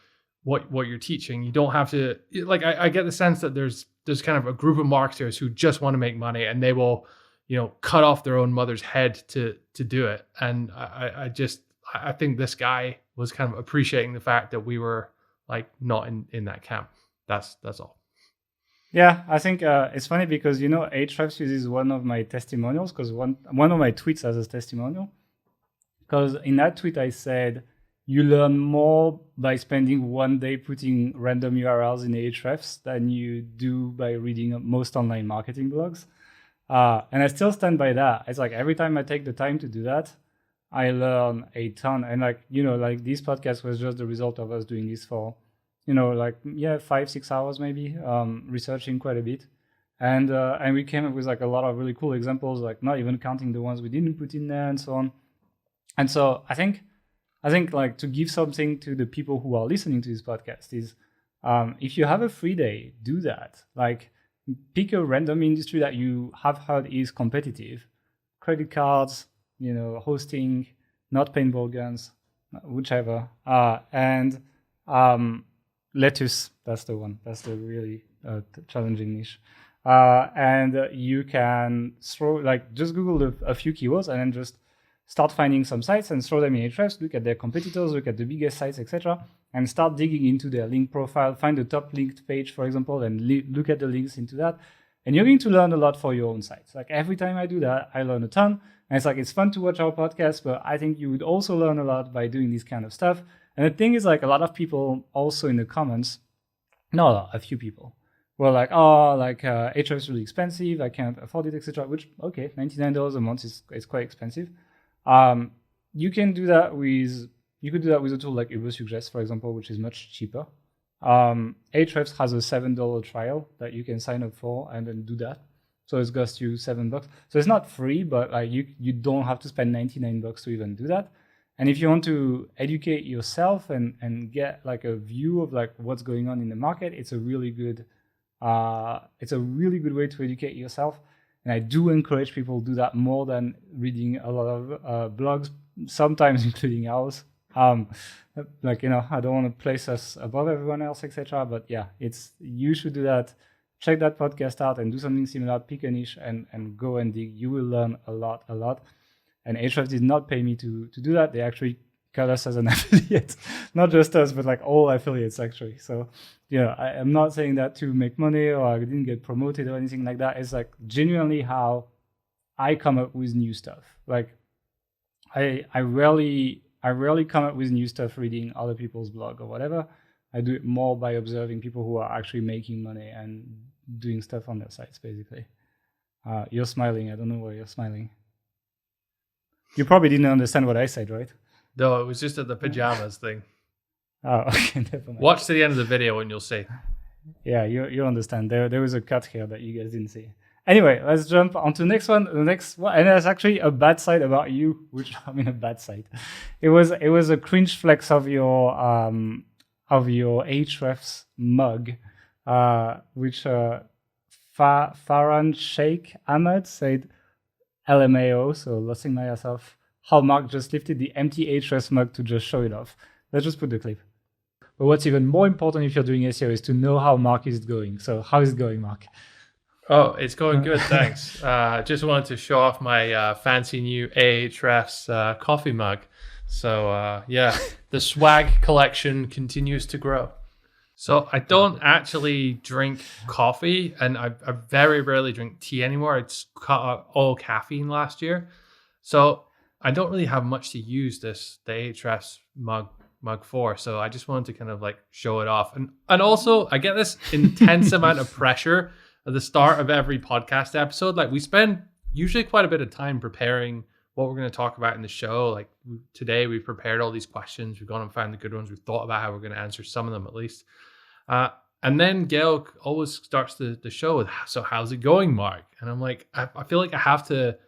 teaching. You don't have to like, I get the sense that there's kind of a group of marketers who just want to make money, and they will, cut off their own mother's head to do it. And I think this guy was kind of appreciating the fact that we were like not in that camp. That's all. Yeah, I think it's funny because Ahrefs uses one of my testimonials, because one of my tweets has a testimonial. Because in that tweet I said, you learn more by spending one day putting random URLs in Ahrefs than you do by reading most online marketing blogs. And I still stand by that. It's like every time I take the time to do that, I learn a ton. And like this podcast was just the result of us doing this for, 5-6 hours maybe, researching quite a bit. And we came up with like a lot of really cool examples, like not even counting the ones we didn't put in there and so on. And so I think like to give something to the people who are listening to this podcast is, if you have a free day, do that. Like pick a random industry that you have heard is competitive, credit cards, hosting, not paintball guns, whichever, and lettuce. That's the one. That's the really challenging niche. And you can just Google a few keywords and then just start finding some sites and throw them in Ahrefs, look at their competitors, look at the biggest sites, etc., and start digging into their link profile, find the top linked page, for example, and look at the links into that. And you're going to learn a lot for your own sites. Like every time I do that, I learn a ton. And it's fun to watch our podcast, but I think you would also learn a lot by doing this kind of stuff. And the thing is, like a lot of people also in the comments, a few people, were like, Ahrefs is really expensive, I can't afford it, etc. Which, okay, $99 a month is quite expensive. You could do that with a tool like Ubersuggest, for example, which is much cheaper. Ahrefs has a $7 trial that you can sign up for and then do that. So it costs you $7. So it's not free, but like you don't have to spend $99 to even do that. And if you want to educate yourself and get like a view of like what's going on in the market, it's a really good way to educate yourself. And I do encourage people to do that more than reading a lot of blogs, sometimes including ours. I don't want to place us above everyone else, etc. But yeah, you should do that. Check that podcast out and do something similar. Pick a niche and go and dig. You will learn a lot. And Ahrefs did not pay me to do that. They actually got us as an affiliate, not just us, but like all affiliates actually. So yeah, I am not saying that to make money or I didn't get promoted or anything like that. It's like genuinely how I come up with new stuff. Like I rarely come up with new stuff reading other people's blog or whatever. I do it more by observing people who are actually making money and doing stuff on their sites, basically. You're smiling. I don't know why you're smiling. You probably didn't understand what I said, right? No, it was just at the pajamas thing. Oh, okay. Never mind. Watch to the end of the video and you'll see. Yeah, you understand. There was a cut here that you guys didn't see. Anyway, let's jump on to the next one. The next one, and there's actually a bad side about you, which I mean a bad side. It was a cringe flex of your Ahrefs mug, which Farhan Sheikh Ahmed said LMAO, so losing myself, how Mark just lifted the empty Ahrefs mug to just show it off. Let's just put the clip. But what's even more important if you're doing SEO is to know how Mark is going. So how is it going, Mark? Oh, it's going good, thanks. Just wanted to show off my fancy new Ahrefs coffee mug. So yeah, the swag collection continues to grow. So I don't actually drink coffee, and I very rarely drink tea anymore. It's cut out all caffeine last year. So I don't really have much to use the Ahrefs mug for. So I just wanted to kind of like show it off. And also I get this intense amount of pressure at the start of every podcast episode. Like we spend usually quite a bit of time preparing what we're going to talk about in the show. Like today we've prepared all these questions. We've gone and found the good ones. We've thought about how we're going to answer some of them at least. And then Gael always starts the show with, so how's it going, Mark? And I'm like, I feel like I have to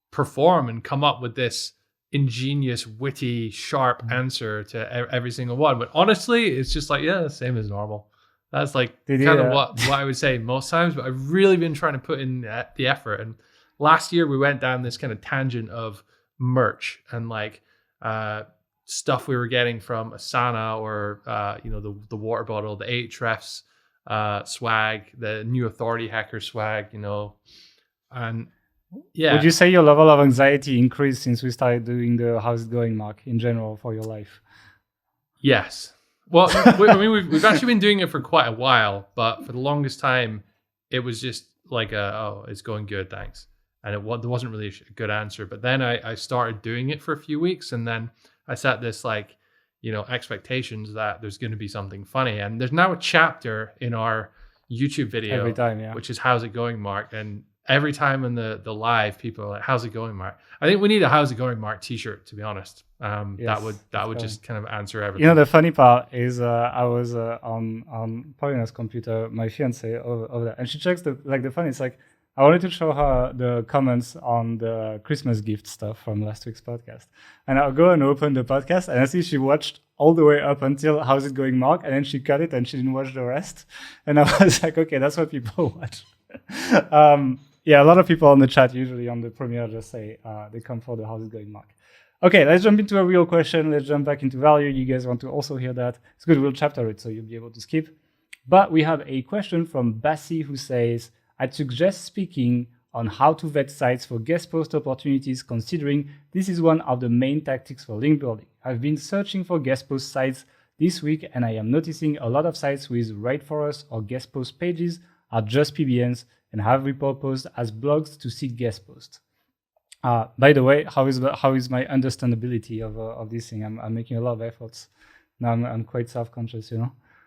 perform and come up with this ingenious, witty, sharp answer to every single one. But honestly, it's just like, yeah, the same as normal. That's like what I would say most times, but I've really been trying to put in the effort. And last year we went down this kind of tangent of merch and like stuff we were getting from Asana or the water bottle, the Ahrefs swag, the new Authority Hacker swag, and yeah. Would you say your level of anxiety increased since we started doing the how's it going, Mark, in general for your life? Yes. Well, we've actually been doing it for quite a while, but for the longest time, it was just like, it's going good, thanks. And there wasn't really a good answer. But then I started doing it for a few weeks, and then I set this expectations that there's going to be something funny. And there's now a chapter in our YouTube video, every time, yeah, which is how's it going, Mark? And every time in the live, people are like, how's it going, Mark? I think we need a how's it going, Mark t-shirt, to be honest. Yes, that would just kind of answer everything. The funny part is I was on Paulina's computer, my fiance over there, and she checks the funny. It's like I wanted to show her the comments on the Christmas gift stuff from last week's podcast, and I'll go and open the podcast, and I see she watched all the way up until how's it going, Mark, and then she cut it and she didn't watch the rest, and I was like, okay, that's what people watch. Yeah, a lot of people on the chat usually on the premiere just say they come for the how's it going, Mark. Okay, let's jump into a real question. Let's jump back into value. You guys want to also hear that? It's good. We'll chapter it so you'll be able to skip. But we have a question from Bassi who says, I'd suggest speaking on how to vet sites for guest post opportunities, considering this is one of the main tactics for link building. I've been searching for guest post sites this week, and I am noticing a lot of sites with Write For Us or guest post pages are just PBNs and have report posts as blogs to seek guest posts. By the way, how is my understandability of this thing? I'm making a lot of efforts. Now I'm quite self-conscious,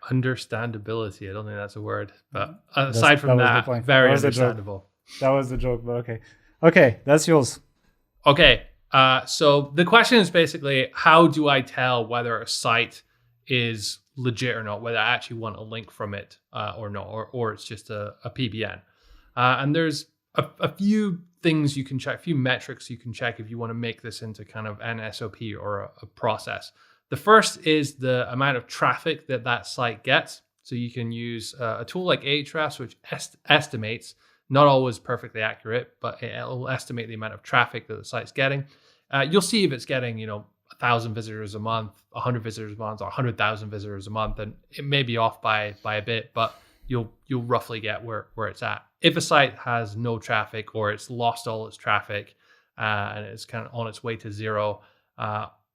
Understandability. I don't think that's a word, but aside from that, very understandable. That was the joke, but okay. Okay, that's yours. Okay, so the question is basically, how do I tell whether a site is legit or not, whether I actually want a link from it or not, or it's just a PBN? And there's a few things you can check, a few metrics you can check if you want to make this into kind of an SOP or a process. The first is the amount of traffic that site gets. So you can use a tool like Ahrefs, which estimates, not always perfectly accurate, but it'll estimate the amount of traffic that the site's getting. You'll see if it's getting, 1,000 visitors a month, 100 visitors a month, or 100,000 visitors a month, and it may be off by a bit, but you'll roughly get where it's at. If a site has no traffic or it's lost all its traffic and it's kind of on its way to zero,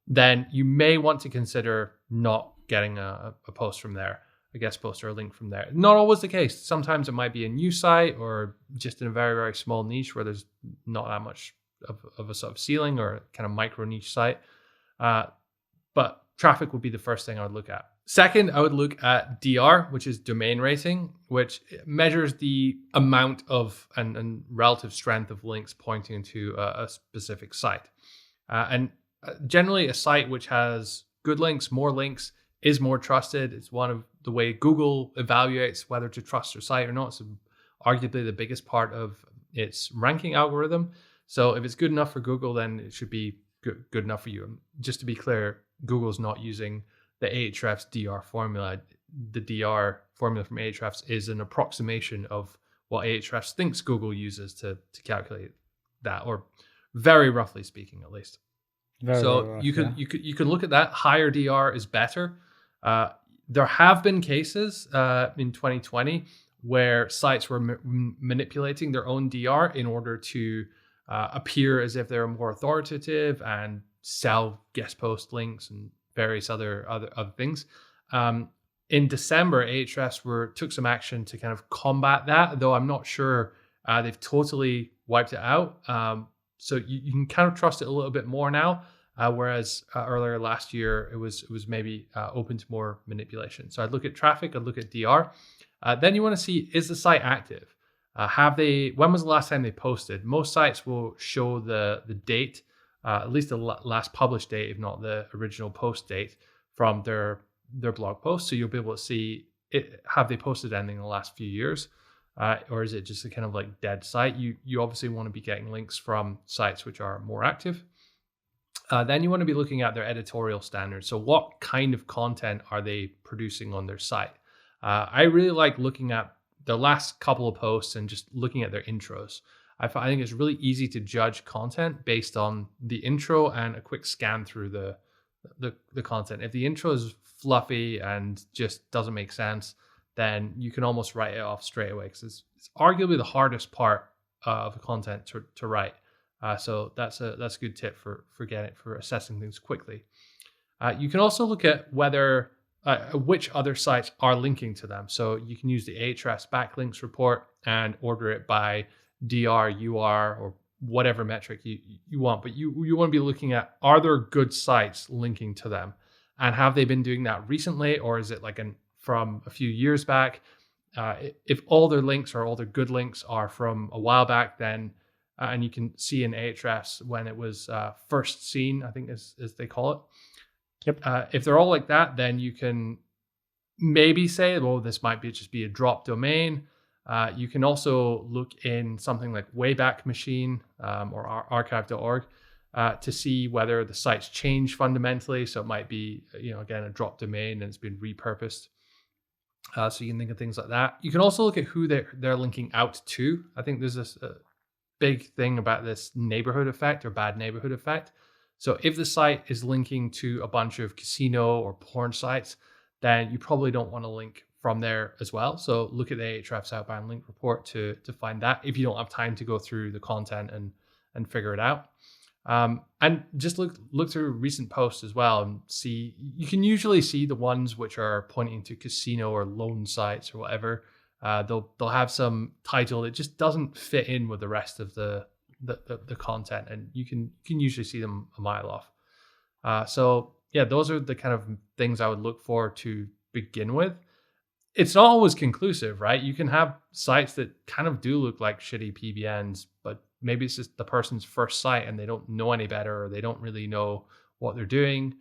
then you may want to consider not getting a post from there, a guest post or a link from there. Not always the case. Sometimes it might be a new site or just in a very, very small niche where there's not that much of a sort of ceiling or kind of micro niche site. But traffic would be the first thing I would look at. Second, I would look at DR, which is domain rating, which measures the amount of and relative strength of links pointing to a specific site. And generally, a site which has good links, more links, is more trusted. It's one of the way Google evaluates whether to trust your site or not. It's arguably the biggest part of its ranking algorithm. So if it's good enough for Google, then it should be good enough for you. Just to be clear, Google's not using the Ahrefs DR formula. The DR formula from Ahrefs is an approximation of what Ahrefs thinks Google uses to calculate that, or very roughly speaking, at least. So you can look at that. Higher DR is better. There have been cases in 2020 where sites were manipulating their own DR in order to appear as if they're more authoritative and sell guest post links and various other things. In December, Ahrefs took some action to kind of combat that, though I'm not sure they've totally wiped it out. So you can kind of trust it a little bit more now, whereas earlier last year it was maybe open to more manipulation. So I'd look at traffic, I'd look at DR. Then you want to see, is the site active? When was the last time they posted? Most sites will show the date, at least the last published date, if not the original post date from their blog post. So you'll be able to see have they posted anything in the last few years, or is it just a kind of like dead site? You obviously want to be getting links from sites which are more active. Then you want to be looking at their editorial standards. So what kind of content are they producing on their site? I really like looking at the last couple of posts and just looking at their intros. I think it's really easy to judge content based on the intro and a quick scan through the content. If the intro is fluffy and just doesn't make sense, then you can almost write it off straight away, because it's arguably the hardest part of the content to write. So that's a good tip for assessing things quickly. You can also look at whether which other sites are linking to them. So you can use the Ahrefs backlinks report and order it by DR, UR, or whatever metric you want. But you want to be looking at, are there good sites linking to them? And have they been doing that recently, or is it like from a few years back? If all their links or all their good links are from a while back, then and you can see in Ahrefs when it was first seen, I think as they call it. Yep. If they're all like that, then you can maybe say, well, this might just be a drop domain. You can also look in something like Wayback Machine or archive.org to see whether the site's changed fundamentally. So it might be, again, a drop domain and it's been repurposed. So you can think of things like that. You can also look at who they're linking out to. I think there's this big thing about this neighborhood effect or bad neighborhood effect. So if the site is linking to a bunch of casino or porn sites, then you probably don't want to link from there as well. So look at the Ahrefs outbound link report to find that, if you don't have time to go through the content and figure it out. And just look through recent posts as well and see. You can usually see the ones which are pointing to casino or loan sites or whatever. They'll have some title that just doesn't fit in with the rest of the content, and you can usually see them a mile off. So yeah, those are the kind of things I would look for to begin with. It's not always conclusive, right? You can have sites that kind of do look like shitty PBNs, but maybe it's just the person's first site and they don't know any better, or they don't really know what they're doing.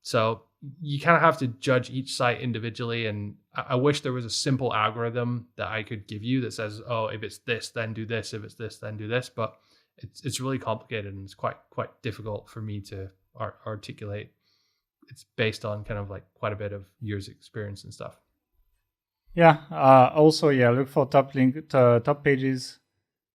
So you kind of have to judge each site individually. And I wish there was a simple algorithm that I could give you that says, oh, if it's this, then do this. If it's this, then do this. But it's really complicated, and it's quite difficult for me to articulate. It's based on kind of like quite a bit of years experience and stuff. Yeah. Also, look for top pages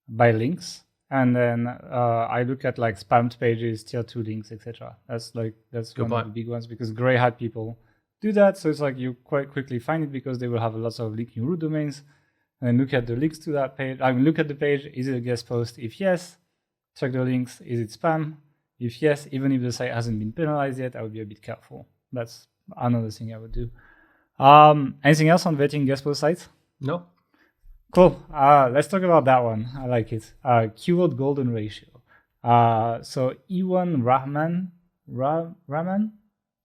by links, and then I look at like spammed pages, tier 2 links, etc. That's one of the big ones, because Gray had people do that. So it's like you quite quickly find it because they will have lots of linking root domains. And then look at the links to that page. Look at the page. Is it a guest post? If yes, check the links. Is it spam? If yes, even if the site hasn't been penalized yet, I would be a bit careful. That's another thing I would do. Anything else on vetting guest post sites? No. Cool. Let's talk about that one. I like it. Keyword golden ratio. So Ewan Rahman,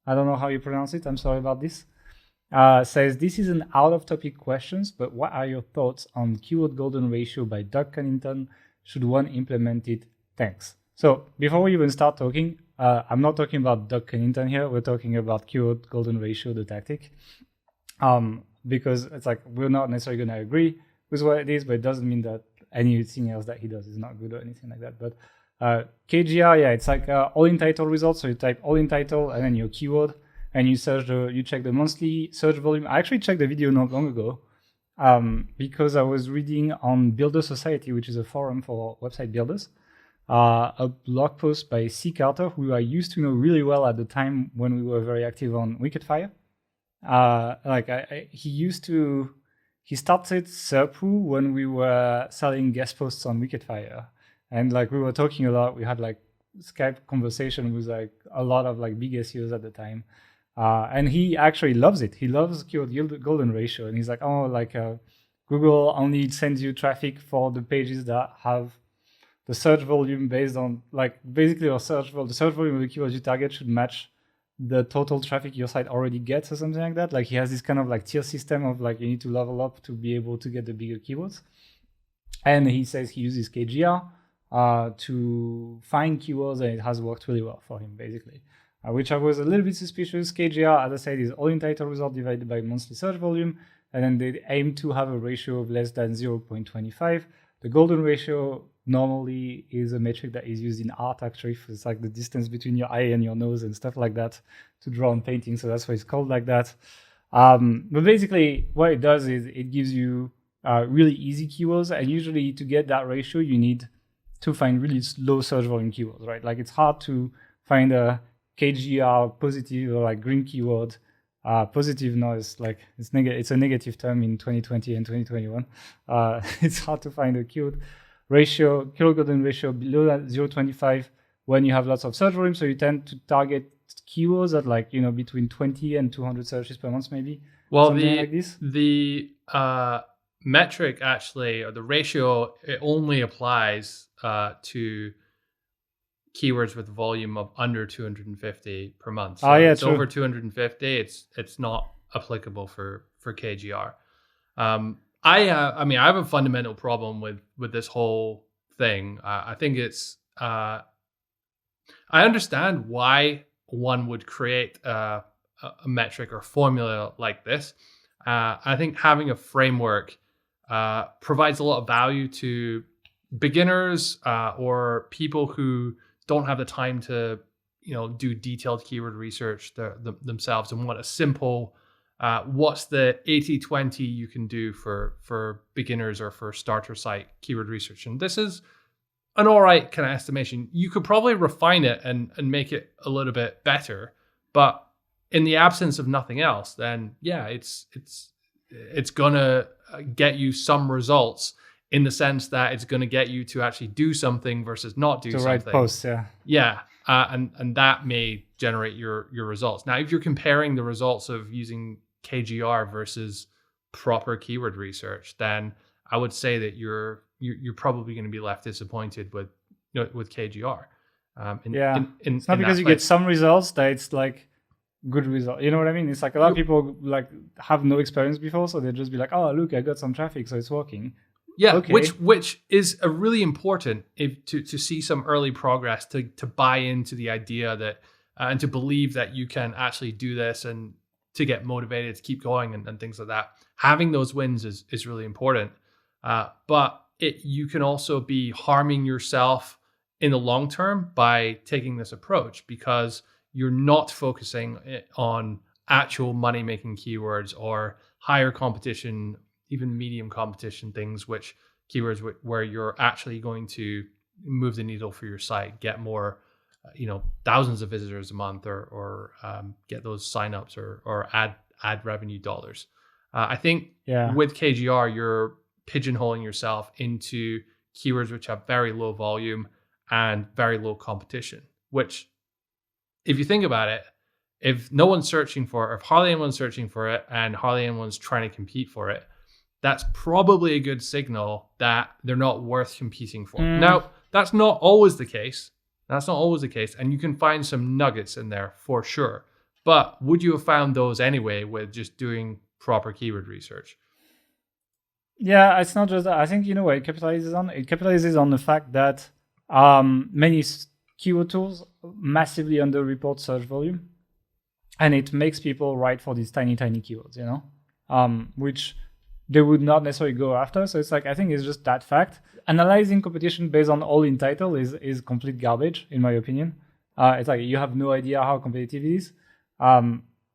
I don't know how you pronounce it. I'm sorry about this. Says, this is an out-of-topic questions, but what are your thoughts on keyword golden ratio by Doug Cunnington? Should one implement it? Thanks. So before we even start talking, I'm not talking about Doug Cunnington here. We're talking about keyword golden ratio, the tactic. Because it's like, we're not necessarily going to agree with what it is, but it doesn't mean that anything else that he does is not good or anything like that. But KGR, yeah, it's like all in title results. So you type all in title and then your keyword, and you search you check the monthly search volume. I actually checked the video not long ago because I was reading on Builder Society, which is a forum for website builders, a blog post by C. Carter, who I used to know really well at the time when we were very active on Wikidfire. He started Serpu when we were selling guest posts on Wikidfire, and like we were talking a lot. We had like Skype conversation with like a lot of like big SEOs at the time. And he actually loves it. He loves keyword golden ratio. And he's like, oh, like Google only sends you traffic for the pages that have the search volume based on like basically the search volume of the keywords you target should match the total traffic your site already gets or something like that. Like he has this kind of like tier system of like you need to level up to be able to get the bigger keywords. And he says he uses KGR to find keywords, and it has worked really well for him basically. Which I was a little bit suspicious. KGR, as I said, is all in title result divided by monthly search volume, and then they aim to have a ratio of less than 0.25. The golden ratio normally is a metric that is used in art, actually. It's like the distance between your eye and your nose and stuff like that to draw on painting, so that's why it's called like that. But basically, what it does is it gives you really easy keywords, and usually to get that ratio, you need to find really low search volume keywords, right? Like it's hard to find a KGR positive or like green keyword. Positive now is like it's a negative term in 2020 and 2021. It's hard to find a keyword golden ratio below that 0.25 when you have lots of search volume. So you tend to target keywords at like between 20 and 200 searches per month, maybe. Well, the metric actually, or the ratio, it only applies to keywords with volume of under 250 per month. So it's over 250, it's not applicable for KGR. I mean, I have a fundamental problem with this whole thing. I think it's I understand why one would create a metric or formula like this. I think having a framework provides a lot of value to beginners or people who don't have the time to do detailed keyword research themselves and want a simple what's the 80-20 you can do for beginners or for starter site keyword research. And this is an all right kind of estimation. You could probably refine it and make it a little bit better, but in the absence of nothing else, then yeah, it's gonna get you some results, in the sense that it's going to get you to actually do something versus not do something. To write posts, yeah. Yeah, and that may generate your results. Now, if you're comparing the results of using KGR versus proper keyword research, then I would say that you're probably going to be left disappointed with KGR. It's not because you get some results that it's like good result. You know what I mean? It's like a lot of people like have no experience before, so they just be like, oh, look, I got some traffic, so it's working. Yeah, okay. which is a really important to see some early progress, to buy into the idea that and to believe that you can actually do this, and to get motivated to keep going and things like that. Having those wins is really important, but you can also be harming yourself in the long term by taking this approach, because you're not focusing on actual money making keywords or higher competition, even medium competition things, which keywords where you're actually going to move the needle for your site, get more, thousands of visitors a month, or get those signups or ad revenue dollars. I think with KGR, you're pigeonholing yourself into keywords which have very low volume and very low competition. which, if you think about it, if no one's searching for it, if hardly anyone's searching for it and hardly anyone's trying to compete for it, that's probably a good signal that they're not worth competing for. Now, that's not always the case. And you can find some nuggets in there for sure. But would you have found those anyway with just doing proper keyword research? Yeah, it's not just that. I think, you know what it capitalizes on? It capitalizes on the fact that many keyword tools massively underreport search volume. And it makes people write for these tiny keywords, you know, which they would not necessarily go after. So it's like, I think it's just that fact. Analyzing competition based on all in title is complete garbage, in my opinion. It's like you have no idea how competitive it is.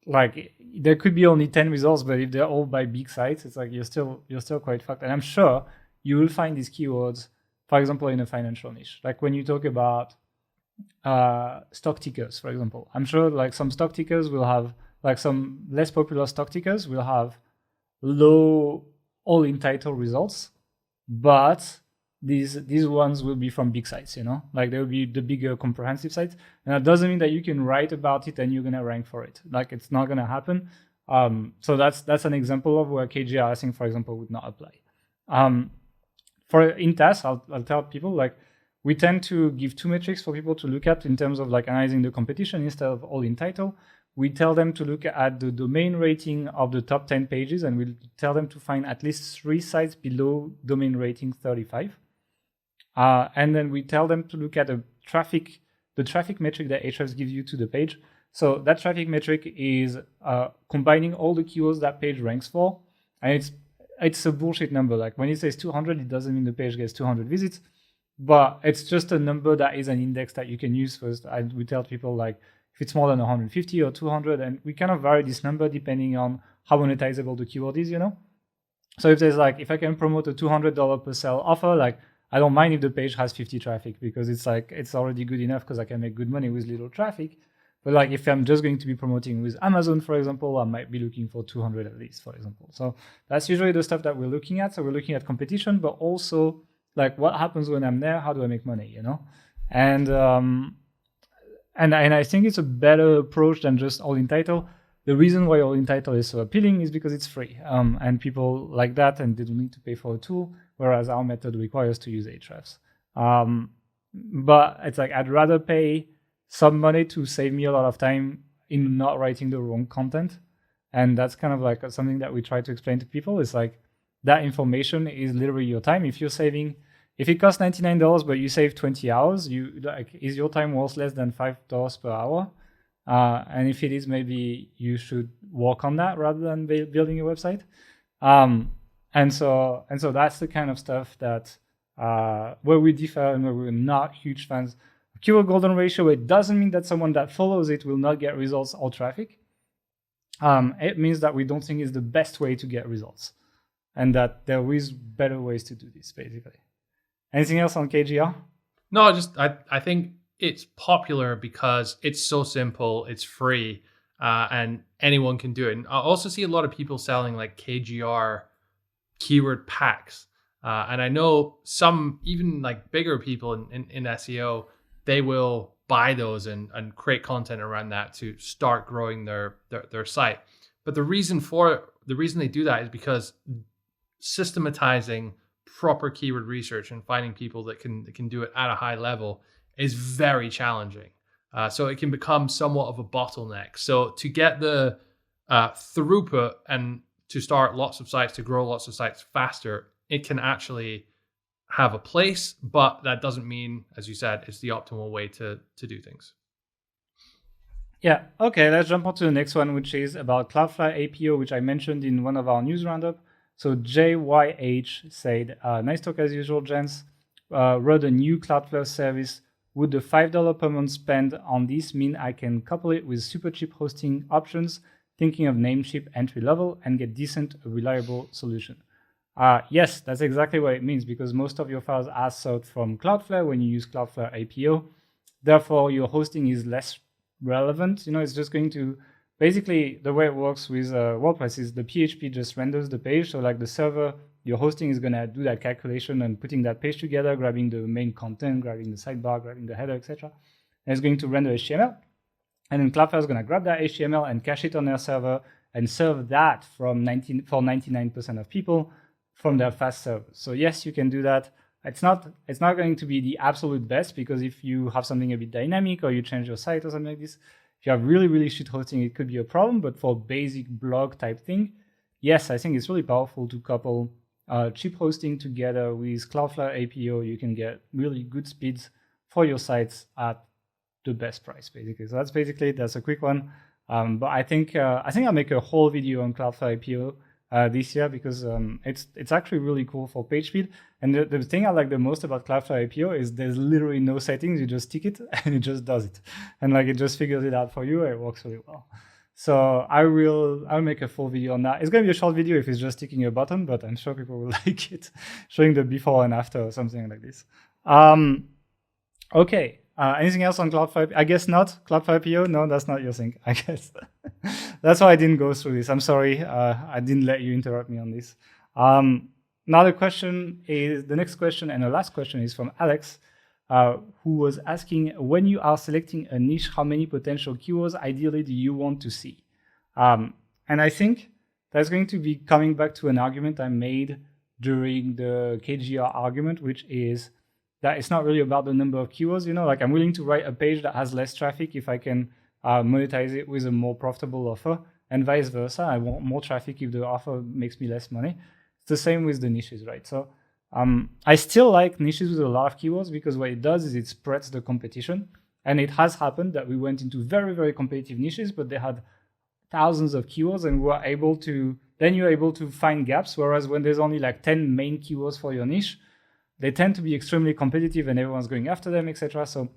Like there could be only 10 results, but if they're all by big sites, it's like you're still quite fucked. And I'm sure you will find these keywords, for example, in a financial niche. Like when you talk about stock tickers, for example, I'm sure like some stock tickers will have, like some less popular stock tickers will have low all in title results, but these ones will be from big sites, you know, like they will be the bigger comprehensive sites. And that doesn't mean that you can write about it and you're going to rank for it. Like it's not going to happen. So that's an example of where KGR, I think, for example, would not apply. For in tasks, I'll tell people, like, we tend to give two metrics for people to look at in terms of like analyzing the competition instead of all in title. We tell them to look at the domain rating of the top 10 pages, and we'll tell them to find at least 3 sites below domain rating 35. And then we tell them to look at the traffic metric that Ahrefs gives you to the page. So that traffic metric is combining all the keywords that page ranks for. And it's a bullshit number. Like when it says 200, it doesn't mean the page gets 200 visits, but it's just a number that is an index that you can use first. We tell people like if it's more than 150 or 200, and we kind of vary this number depending on how monetizable the keyword is, you know? So if there's like, if I can promote a $200 per sale offer, like I don't mind if the page has 50 traffic, because it's like, it's already good enough because I can make good money with little traffic. But like if I'm just going to be promoting with Amazon, for example, I might be looking for 200 at least, for example. So that's usually the stuff that we're looking at. So we're looking at competition, but also like what happens when I'm there? How do I make money, you know? And I think it's a better approach than just all in title. The reason why all in title is so appealing is because it's free, and people like that, and they don't need to pay for a tool, whereas our method requires to use Ahrefs. But it's like I'd rather pay some money to save me a lot of time in not writing the wrong content, and that's kind of like something that we try to explain to people. Is like that information is literally your time. If it costs $99 but you save 20 hours, is your time worth less than $5 per hour? And if it is, maybe you should work on that rather than building a website. And so that's the kind of stuff that where we differ and where we're not huge fans. Keyword golden ratio, it doesn't mean that someone that follows it will not get results or traffic. It means that we don't think it's the best way to get results, and that there is better ways to do this, basically. Anything else on KGR? No, I think it's popular because it's so simple, it's free, and anyone can do it. And I also see a lot of people selling like KGR keyword packs. And I know some even like bigger people in SEO, they will buy those and create content around that to start growing their site. But the reason they do that is because systematizing proper keyword research and finding people that can do it at a high level is very challenging. So it can become somewhat of a bottleneck. So to get the throughput and to start lots of sites, to grow lots of sites faster, it can actually have a place, but that doesn't mean, as you said, it's the optimal way to do things. Yeah, okay, let's jump on to the next one, which is about Cloudflare APO, which I mentioned in one of our news roundup. So JYH said, nice talk as usual, gents. Wrote a new Cloudflare service. Would the $5 per month spend on this mean I can couple it with super cheap hosting options, thinking of Namecheap entry level, and get decent, reliable solution? Yes, that's exactly what it means, because most of your files are served from Cloudflare when you use Cloudflare APO. Therefore, your hosting is less relevant. You know, it's just going to, basically, the way it works with WordPress is the PHP just renders the page. So like the server, your hosting is going to do that calculation and putting that page together, grabbing the main content, grabbing the sidebar, grabbing the header, etc. and it's going to render HTML. And then Cloudflare is going to grab that HTML and cache it on their server and serve that for 99% of people from their fast server. So yes, you can do that. It's not going to be the absolute best, because if you have something a bit dynamic or you change your site or something like this, if you have really, really shit hosting, it could be a problem. But for basic blog type thing, yes, I think it's really powerful to couple cheap hosting together with Cloudflare APO. You can get really good speeds for your sites at the best price, basically. So that's a quick one. But I think I'll make a whole video on Cloudflare APO this year, because it's actually really cool for page speed. And the thing I like the most about Cloudflare APO is there's literally no settings. You just tick it and it just does it, and like it just figures it out for you. It works really well. So I'll make a full video on that. It's going to be a short video if it's just ticking a button, but I'm sure people will like it, showing the before and after or something like this. Okay. Anything else on Cloudflare? I guess not. Cloudflare APO? No, that's not your thing, I guess. That's why I didn't go through this. I'm sorry. I didn't let you interrupt me on this. Now the next question and the last question is from Alex, who was asking, when you are selecting a niche, how many potential keywords ideally do you want to see? And I think that's going to be coming back to an argument I made during the KGR argument, which is that it's not really about the number of keywords. Like I'm willing to write a page that has less traffic if I can monetize it with a more profitable offer, and vice versa. I want more traffic if the offer makes me less money. It's the same with the niches, right? So I still like niches with a lot of keywords, because what it does is it spreads the competition. And it has happened that we went into very, very competitive niches, but they had thousands of keywords, and you're able to find gaps. Whereas when there's only like 10 main keywords for your niche, they tend to be extremely competitive and everyone's going after them, etc. So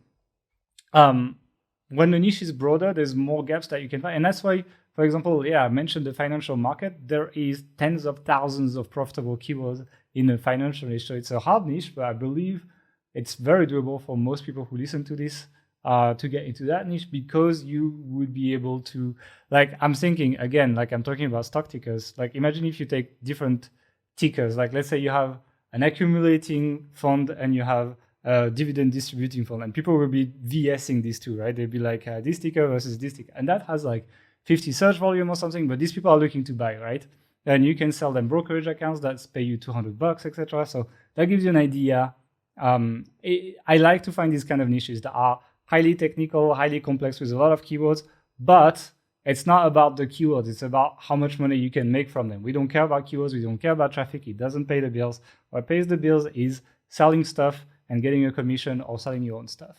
when the niche is broader, there's more gaps that you can find. And that's why, for example, I mentioned the financial market. There is tens of thousands of profitable keywords in the financial niche. So it's a hard niche, but I believe it's very doable for most people who listen to this to get into that niche, because you would be able to, like, I'm thinking, again, like I'm talking about stock tickers. Like imagine if you take different tickers. Like let's say you have an accumulating fund and you have a dividend distributing fund, and people will be VSing these two, right? They'll be like this ticker versus this ticker, and that has like 50 search volume or something, but these people are looking to buy, right? And you can sell them brokerage accounts that pay you $200, etc. So that gives you an idea. I like to find these kind of niches that are highly technical, highly complex with a lot of keywords, but it's not about the keywords. It's about how much money you can make from them. We don't care about keywords. We don't care about traffic. It doesn't pay the bills. What pays the bills is selling stuff and getting a commission or selling your own stuff.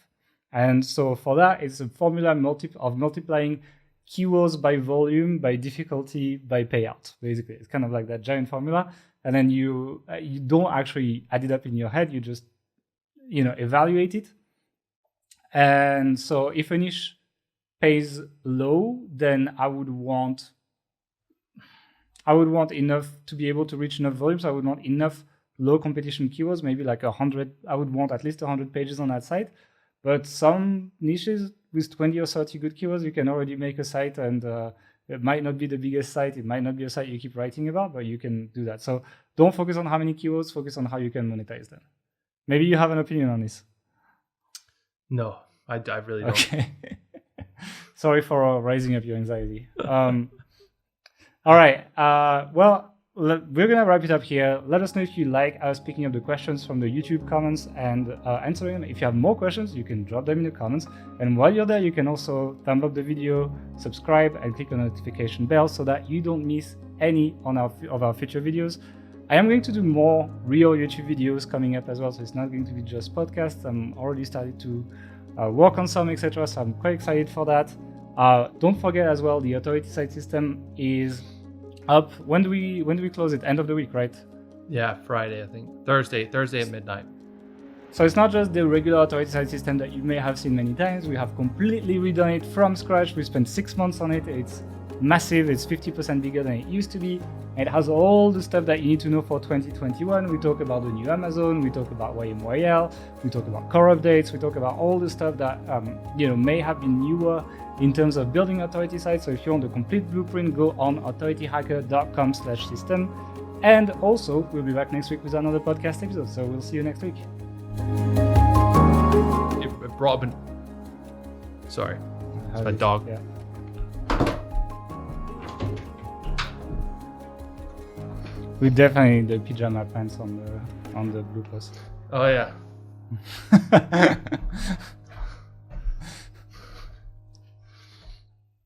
And so for that, it's a formula of multiplying keywords by volume, by difficulty, by payout. Basically, it's kind of like that giant formula. And then you don't actually add it up in your head. You just evaluate it. And so if a niche pays low, then I would want enough to be able to reach enough volume. So I would want enough low competition keywords, maybe like 100. I would want at least 100 pages on that site. But some niches with 20 or 30 good keywords, you can already make a site, and it might not be the biggest site. It might not be a site you keep writing about, but you can do that. So don't focus on how many keywords, focus on how you can monetize them. Maybe you have an opinion on this. No, I really don't. Okay. Sorry for raising up your anxiety. All right. Well, we're going to wrap it up here. Let us know if you like us picking up the questions from the YouTube comments and answering them. If you have more questions, you can drop them in the comments. And while you're there, you can also thumb up the video, subscribe, and click on the notification bell so that you don't miss any of our future videos. I am going to do more real YouTube videos coming up as well, so it's not going to be just podcasts. I'm already started to work on some, etc. So I'm quite excited for that. Don't forget as well, the authority site system is up. When do we close it? End of the week, right? Yeah, Friday, I think. Thursday at midnight. So it's not just the regular authority site system that you may have seen many times. We have completely redone it from scratch. We spent 6 months on it. It's massive. It's 50% bigger than it used to be. It has all the stuff that you need to know for 2021. We talk about the new Amazon. We talk about YMYL. We talk about core updates. We talk about all the stuff that may have been newer in terms of building authority sites. So if you want the complete blueprint, go on authorityhacker.com/system. And also, we'll be back next week with another podcast episode. So we'll see you next week. It brought up Sorry, it's How my do you- dog. Yeah. We definitely need the pajama pants on the blue post. Oh yeah.